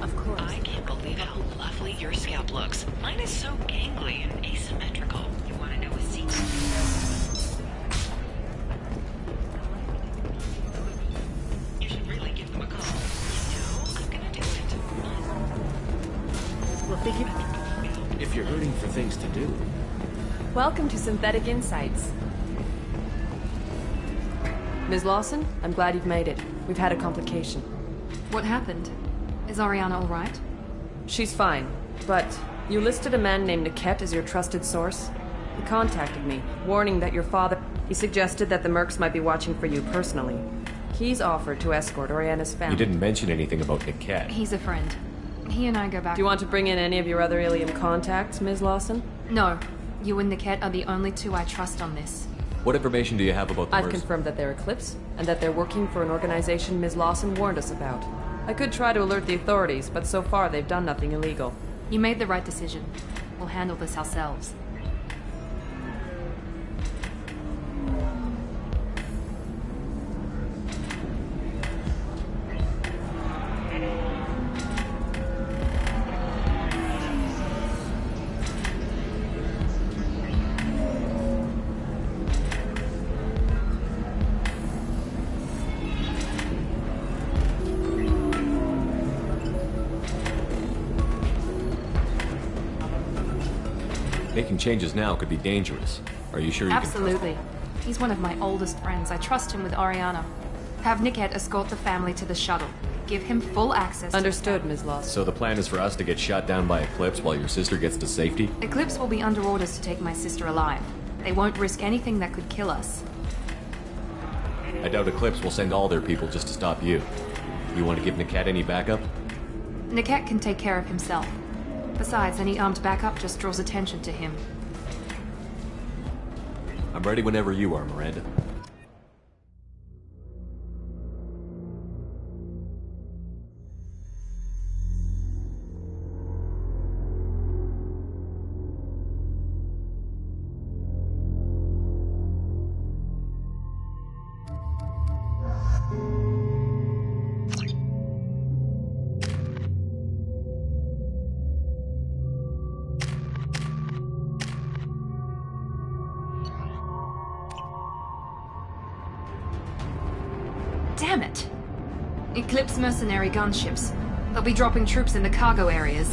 Of course. I can't believe how lovely your scalp looks. Mine is so gangly and asymmetrical. You want to know a secret? You should really give them a call. You know, I'm gonna do it. Well, if you're hurting for things to do, Welcome to Synthetic Insights. Ms. Lawson, I'm glad you've made it. We've had a complication. What happened? Is Ariana all right? She's fine, but you listed a man named Niket as your trusted source. He contacted me, warning that your father... He suggested that the Mercs might be watching for you personally. He's offered to escort Oriana's family. You didn't mention anything about Niket. He's a friend. He and I go back... Do you want to bring in any of your other Ilium contacts, Ms. Lawson? No. You and Niket are the only two I trust on this. What information do you have about the I've confirmed that they're Eclipse, and that they're working for an organization Ms. Lawson warned us about. I could try to alert the authorities, but so far they've done nothing illegal. You made the right decision. We'll handle this ourselves. Making changes now could be dangerous. Are you sure you Absolutely. He's one of my oldest friends. I trust him with Ariana. Have Niket escort the family to the shuttle. Give him full access. Understood, Ms. Lawson. So the plan is for us to get shot down by Eclipse while your sister gets to safety? Eclipse will be under orders to take my sister alive. They won't risk anything that could kill us. I doubt Eclipse will send all their people just to stop you. You want to give Niket any backup? Niket can take care of himself. Besides, any armed backup just draws attention to him. I'm ready whenever you are, Miranda. Damn it! Eclipse mercenary gunships. They'll be dropping troops in the cargo areas.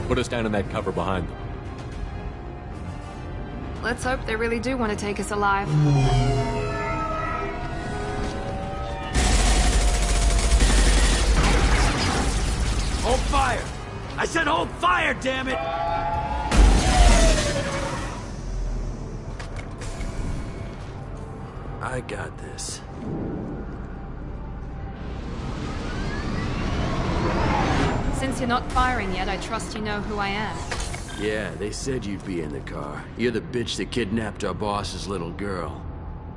Put us down in that cover behind them. Let's hope they really do want to take us alive. Hold fire! I said hold fire, damn it! I got this. Since you're not firing yet, I trust you know who I am. Yeah, they said you'd be in the car. You're the bitch that kidnapped our boss's little girl.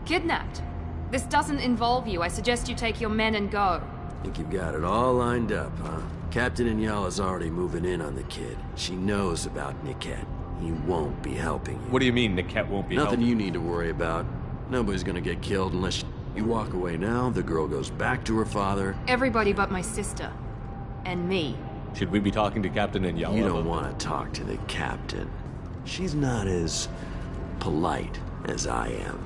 Kidnapped? This doesn't involve you. I suggest you take your men and go. Think you've got it all lined up, huh? Captain Inyala's already moving in on the kid. She knows about Niket. He won't be helping you. What do you mean Niket won't be Nothing helping? you need to worry about. Nobody's gonna get killed unless you walk away now, the girl goes back to her father. Everybody but my sister. And me. Should we be talking to Captain Inyala? You don't want to talk to the captain. She's not as polite as I am.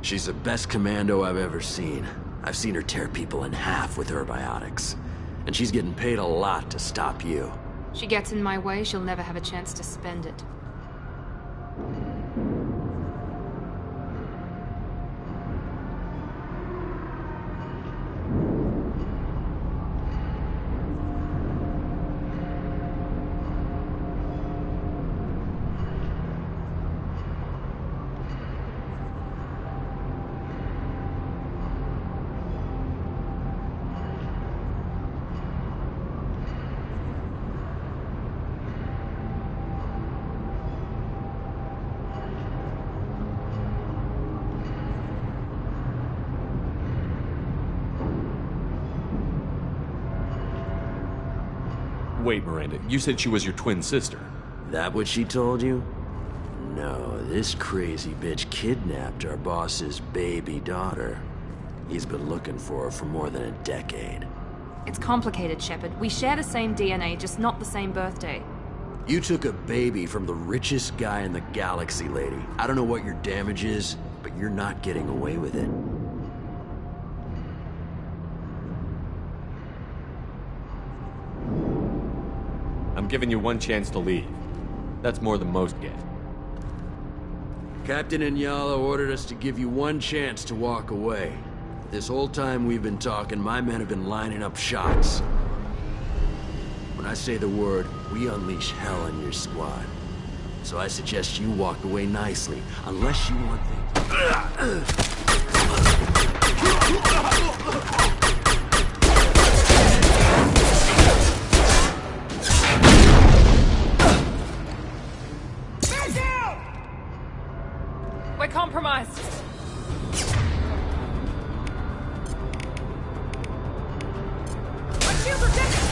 She's the best commando I've ever seen. I've seen her tear people in half with her biotics. And she's getting paid a lot to stop you. She gets in my way, she'll never have a chance to spend it. Wait, Miranda, you said she was your twin sister. That what she told you? No, this crazy bitch kidnapped our boss's baby daughter. He's been looking for her for more than a decade. It's complicated, Shepard. We share the same DNA, just not the same birthday. You took a baby from the richest guy in the galaxy, lady. I don't know what your damage is, but you're not getting away with it. I'm giving you one chance to leave. That's more than most get. Captain Inyala ordered us to give you one chance to walk away. This whole time we've been talking, my men have been lining up shots. When I say the word, we unleash hell on your squad. So I suggest you walk away nicely, unless you want things. We're compromised. My shields are dead.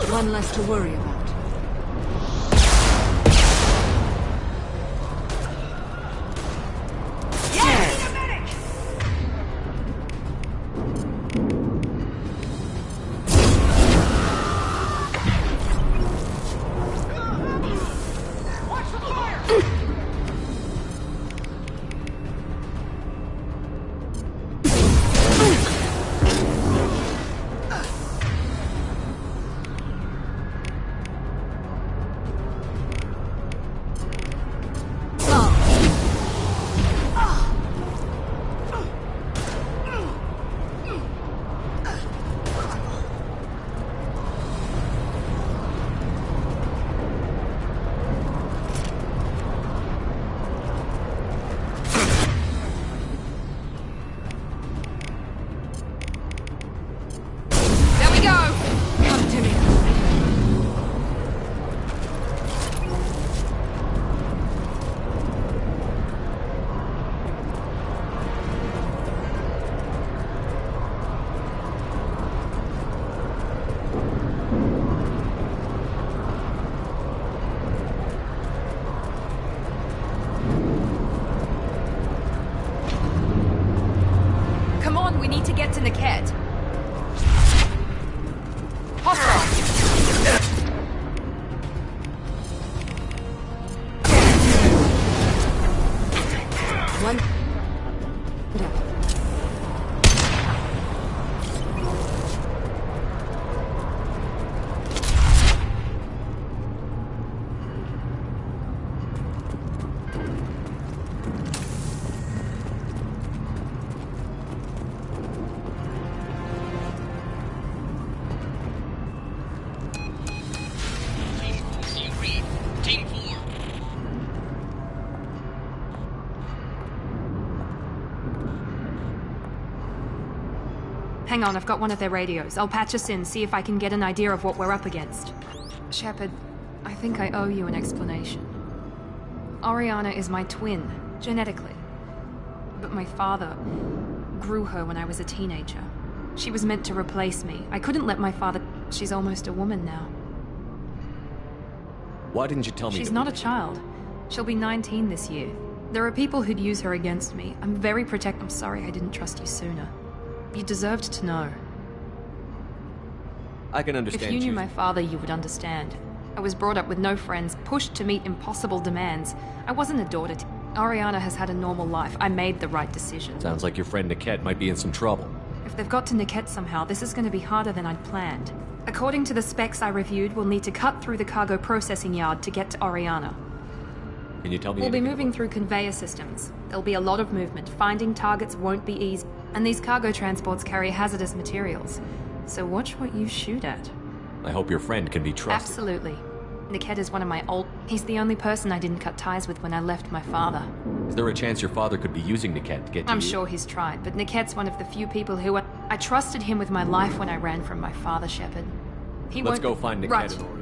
One less to worry about. We need to get to Niket. Hostile! One down. Hang on, I've got one of their radios. I'll patch us in, see if I can get an idea of what we're up against. Shepard, I think I owe you an explanation. Oriana is my twin, genetically. But my father grew her when I was a teenager. She was meant to replace me. I couldn't let my father... She's almost a woman now. Why didn't you tell me? She's not a child. She'll be 19 this year. There are people who'd use her against me. I'm very protective. I'm sorry I didn't trust you sooner. You deserved to know. I can understand. If you knew my father, you would understand. I was brought up with no friends, pushed to meet impossible demands. I wasn't a daughter to... Oriana has had a normal life. I made the right decision. Sounds like your friend Niket might be in some trouble. If they've got to Niket somehow, this is going to be harder than I'd planned. According to the specs I reviewed, we'll need to cut through the cargo processing yard to get to Oriana. Can you tell me We'll be anything moving through conveyor systems. There'll be a lot of movement. Finding targets won't be easy. And these cargo transports carry hazardous materials. So watch what you shoot at. I hope your friend can be trusted. Absolutely. Niket is one of my old... He's the only person I didn't cut ties with when I left my father. Is there a chance your father could be using Niket to get to I'm you? sure he's tried, but Niket's one of the few people who... I trusted him with my life when I ran from my father, Shepard. He Let's won't... go find Niket Right. and Oriana.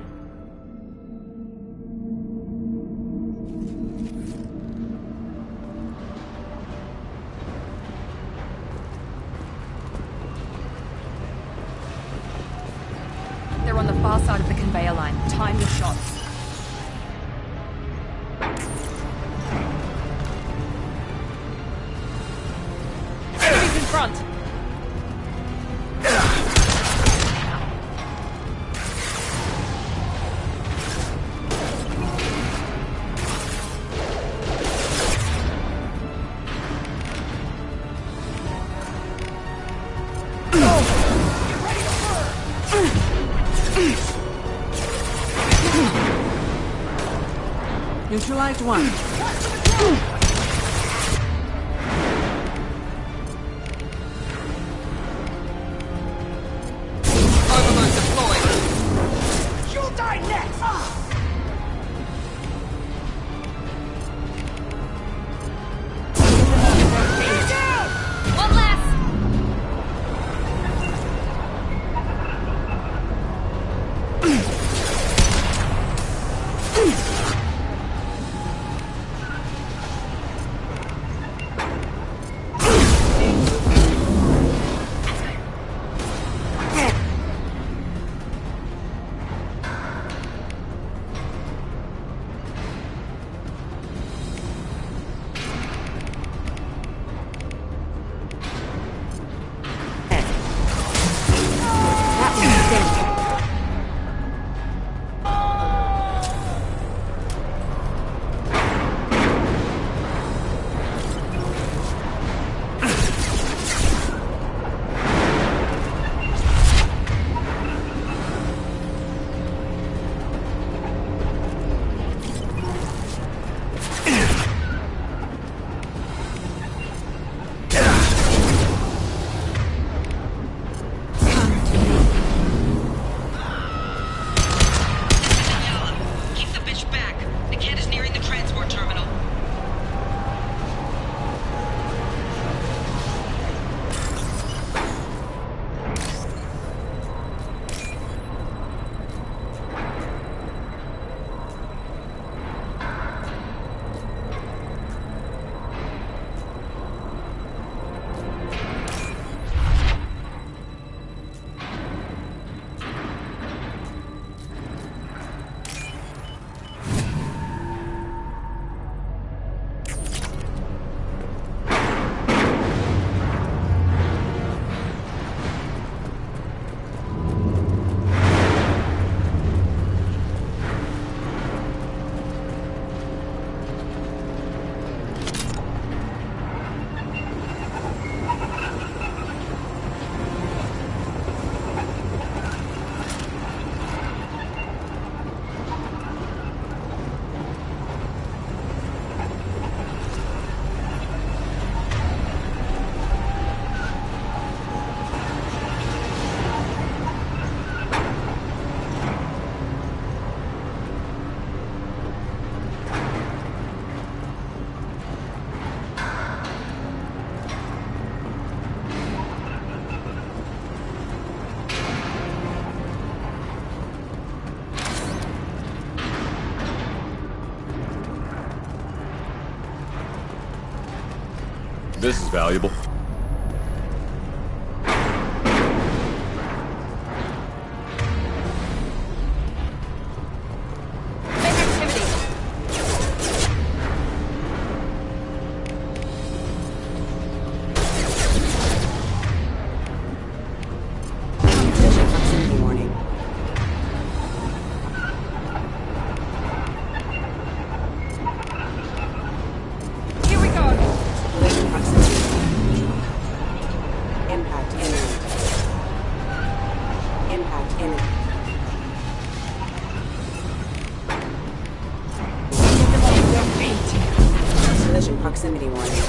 They're on the far side of the conveyor line. Time your shots. Enemies in front! Neutralized one. Overload deployed. You'll die next! One less! This is valuable. Proximity warning.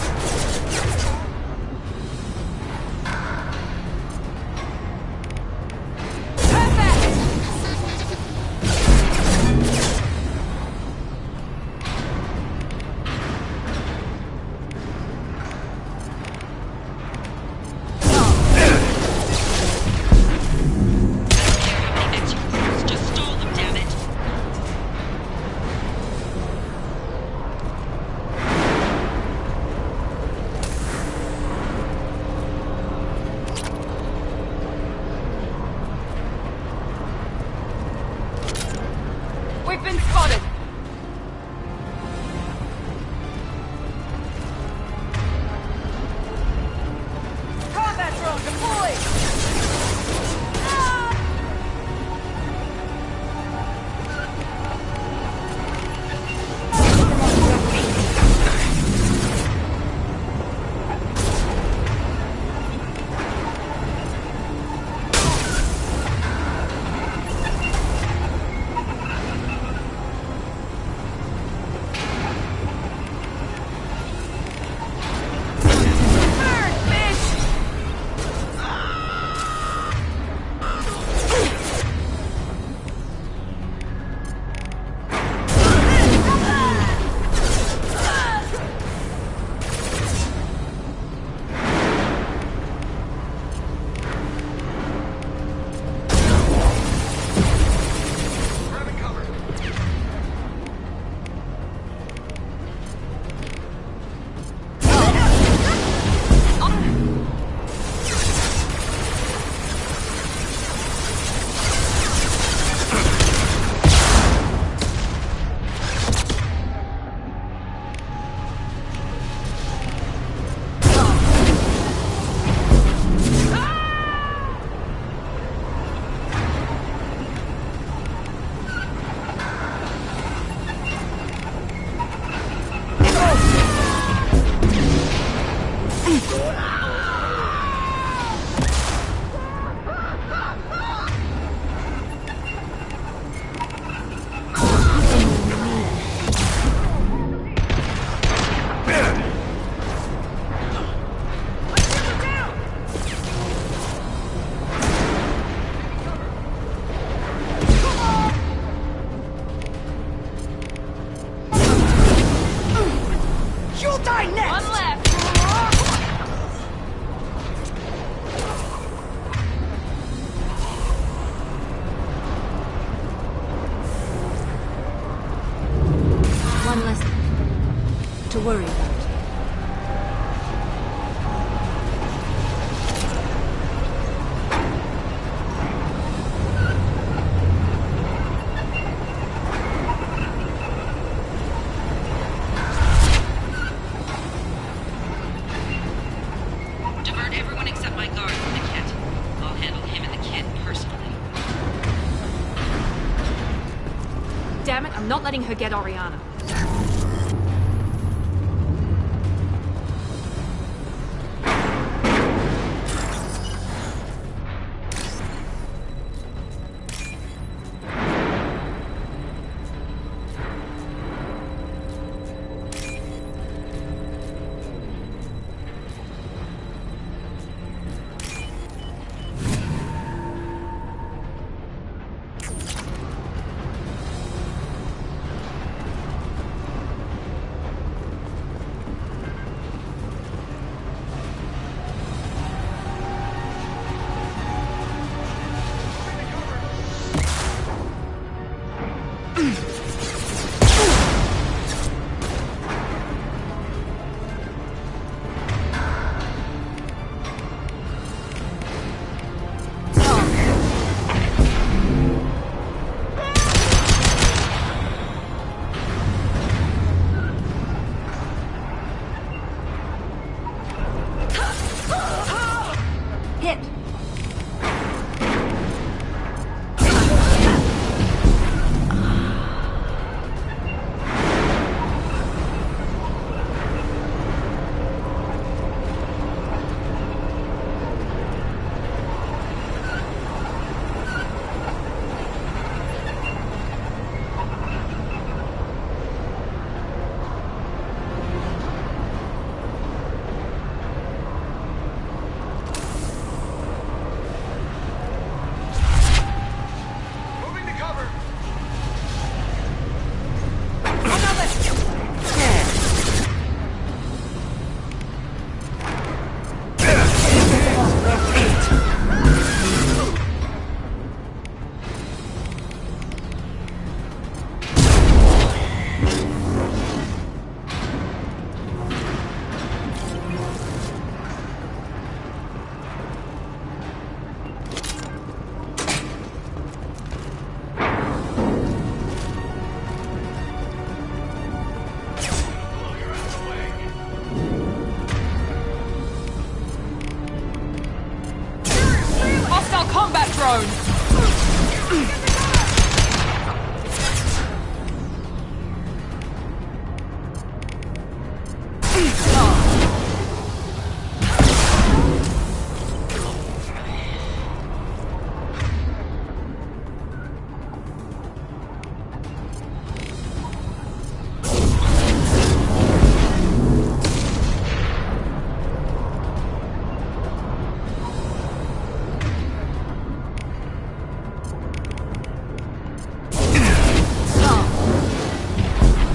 worry about. Divert everyone except my guard from the kit. I'll handle him and the kid personally. Damn it, I'm not letting her get Oriana. Combat drone!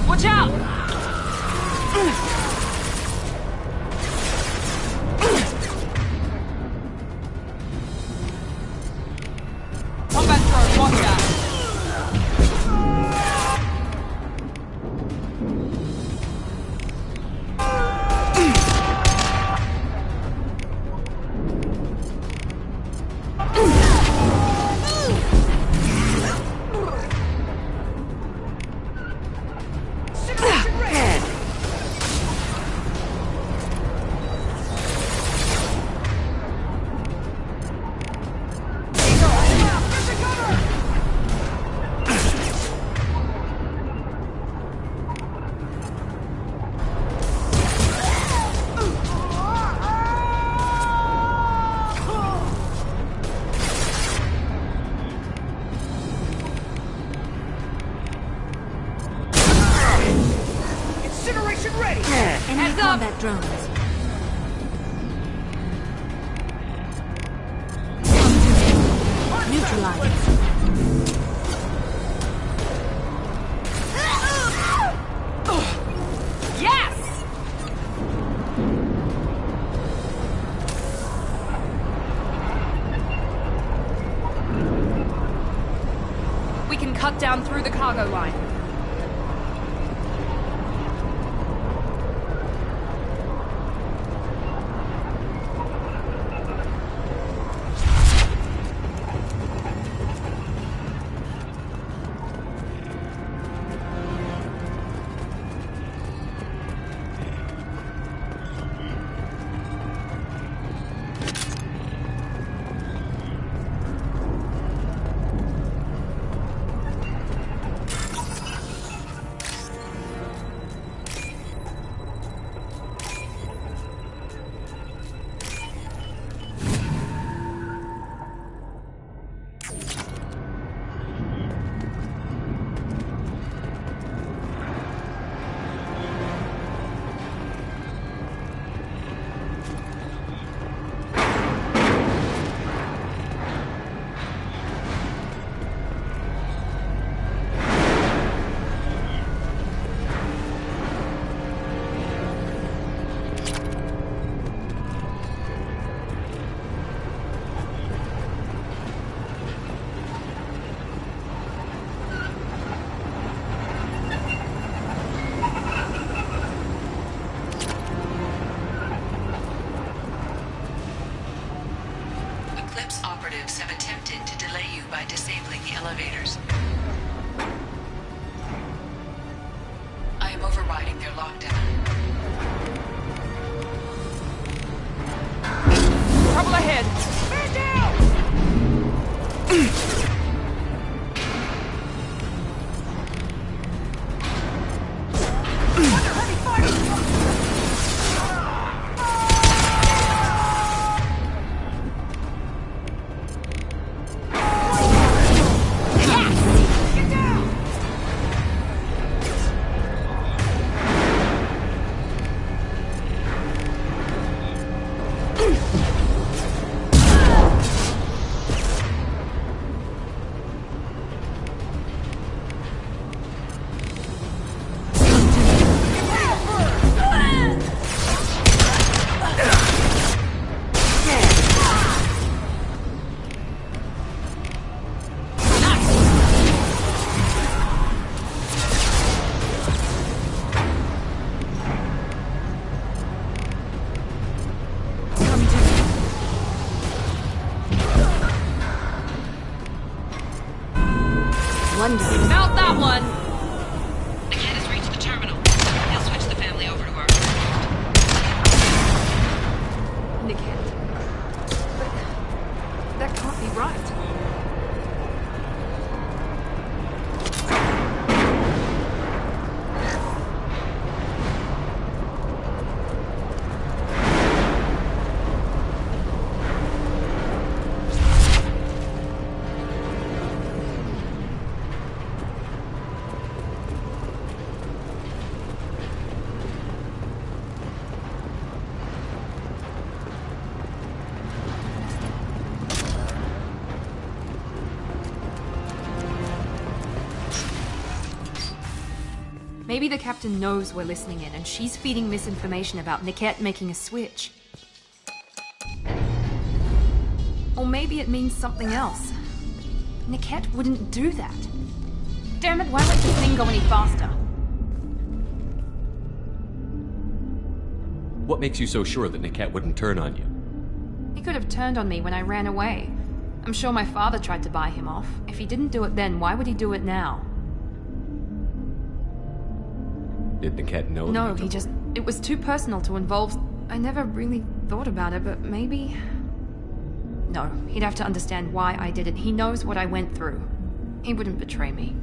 Watch out! Combat drone, watch out! Enemy combat drones. Neutralized. Yes! We can cut down through the cargo line. under lockdown. Trouble ahead! Man down! Under heavy fire! Get down! Mount that one! The kid has reached the terminal. He'll switch the family over to our Niket. But that can't be right. Maybe the captain knows we're listening in, and she's feeding misinformation about Niket making a switch. Or maybe it means something else. Niket wouldn't do that. Damn it, why won't this thing go any faster? What makes you so sure that Niket wouldn't turn on you? He could have turned on me when I ran away. I'm sure my father tried to buy him off. If he didn't do it then, why would he do it now? Did Niket know? No, he just... It was too personal to involve... I never really thought about it, but maybe... No, he'd have to understand why I did it. He knows what I went through. He wouldn't betray me.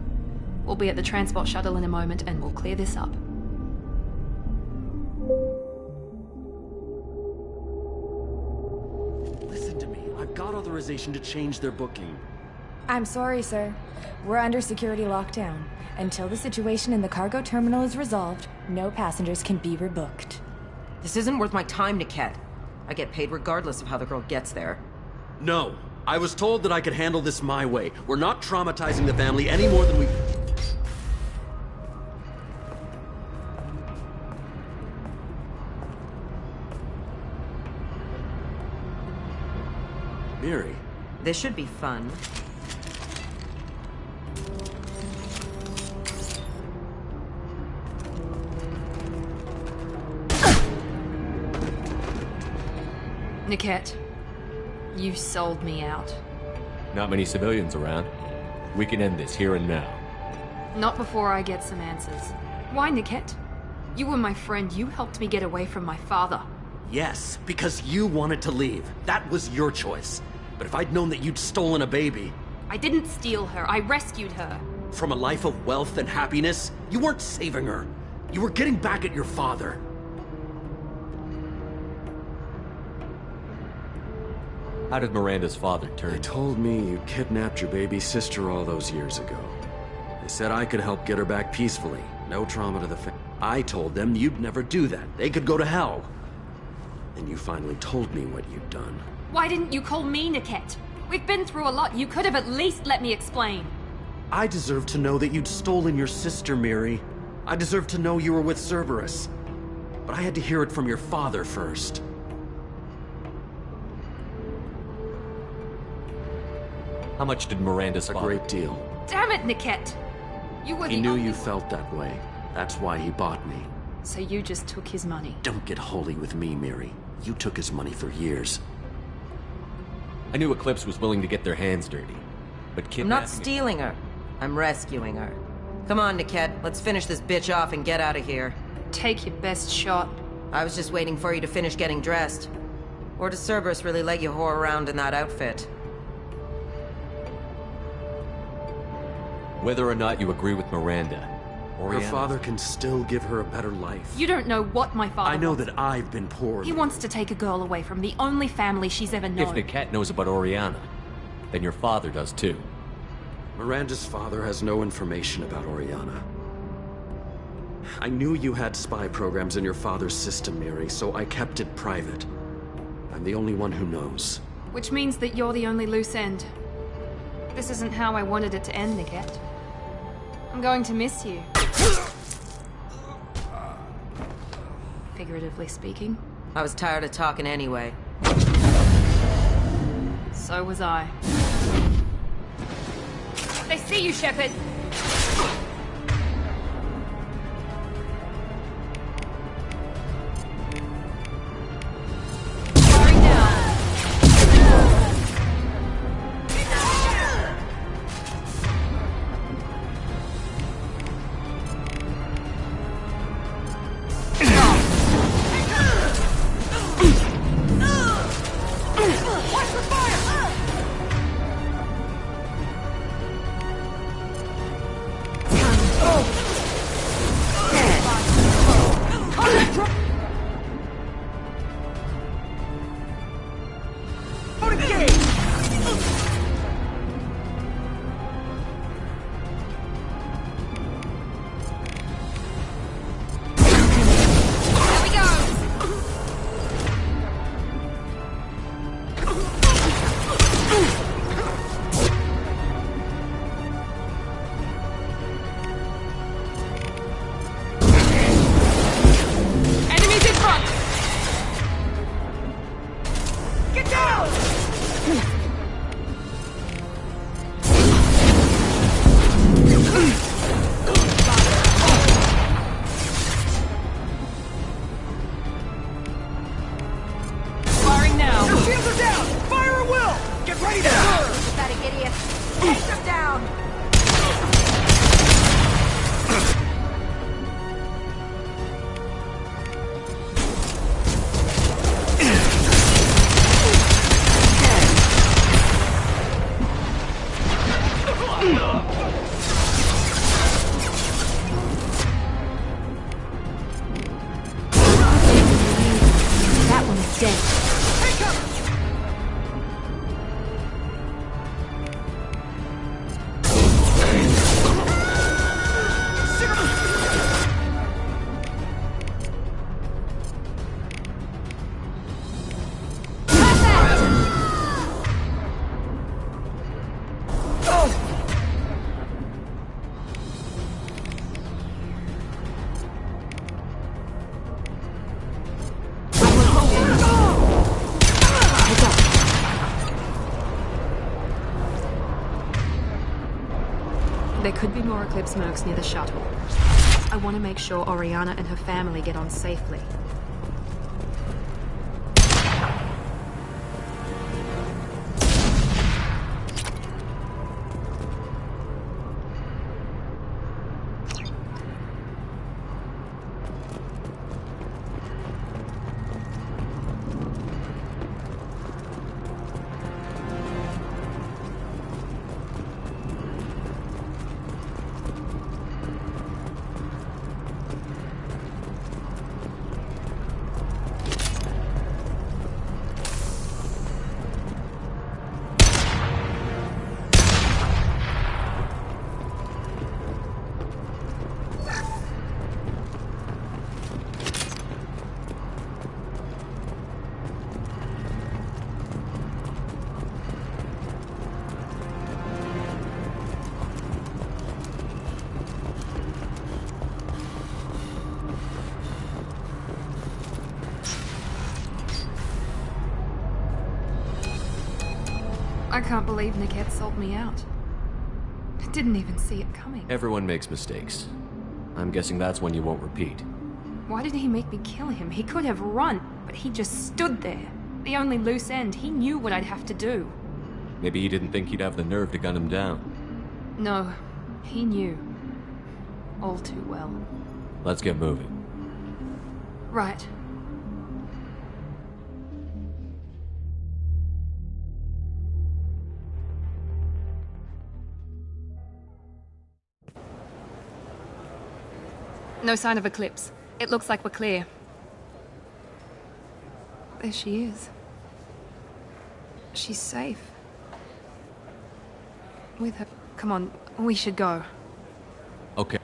We'll be at the transport shuttle in a moment, and we'll clear this up. Listen to me. I've got authorization to change their booking. I'm sorry, sir. We're under security lockdown. Until the situation in the cargo terminal is resolved, no passengers can be rebooked. This isn't worth my time, Niket. I get paid regardless of how the girl gets there. No. I was told that I could handle this my way. We're not traumatizing the family any more than we... Miri. This should be fun. Niket, you sold me out. Not many civilians around. We can end this here and now. Not before I get some answers. Why, Niket? You were my friend. You helped me get away from my father. Yes, because you wanted to leave. That was your choice. But if I'd known that you'd stolen a baby... I didn't steal her. I rescued her. From a life of wealth and happiness, you weren't saving her. You were getting back at your father. How did Miranda's father turn? They told me you kidnapped your baby sister all those years ago. They said I could help get her back peacefully. No trauma to the family. I told them you'd never do that. They could go to hell. Then you finally told me what you'd done. Why didn't you call me, Niket? We've been through a lot. You could have at least let me explain. I deserve to know that you'd stolen your sister, Miri. I deserve to know you were with Cerberus. But I had to hear it from your father first. How much did Miranda's father... A great deal. Damn it, Niket! You were He knew you felt that way. That's why he bought me. So you just took his money? Don't get holy with me, Miri. You took his money for years. I knew Eclipse was willing to get their hands dirty. But I'm kidnapping... not stealing her. I'm rescuing her. Come on, Niket. Let's finish this bitch off and get out of here. Take your best shot. I was just waiting for you to finish getting dressed. Or does Cerberus really let you whore around in that outfit? Whether or not you agree with Miranda, Her father can still give her a better life. You don't know what my father I know wants. that I've been poor. He wants to take a girl away from the only family she's ever known. If Niket knows about Oriana, then your father does too. Miranda's father has no information about Oriana. I knew you had spy programs in your father's system, Miri, so I kept it private. I'm the only one who knows. Which means that you're the only loose end. This isn't how I wanted it to end, Niket. I'm going to miss you. Figuratively speaking. I was tired of talking anyway. So was I. They see you, Shepard! There could be more Eclipse mercs near the shuttle. I want to make sure Oriana and her family get on safely. I can't believe Niket sold me out. I didn't even see it coming. Everyone makes mistakes. I'm guessing that's one you won't repeat. Why did he make me kill him? He could have run, but he just stood there. The only loose end. He knew what I'd have to do. Maybe he didn't think he'd have the nerve to gun him down. No, he knew. All too well. Let's get moving. Right. No sign of Eclipse. It looks like we're clear. There she is. She's safe. With her. Come on, we should go. Okay.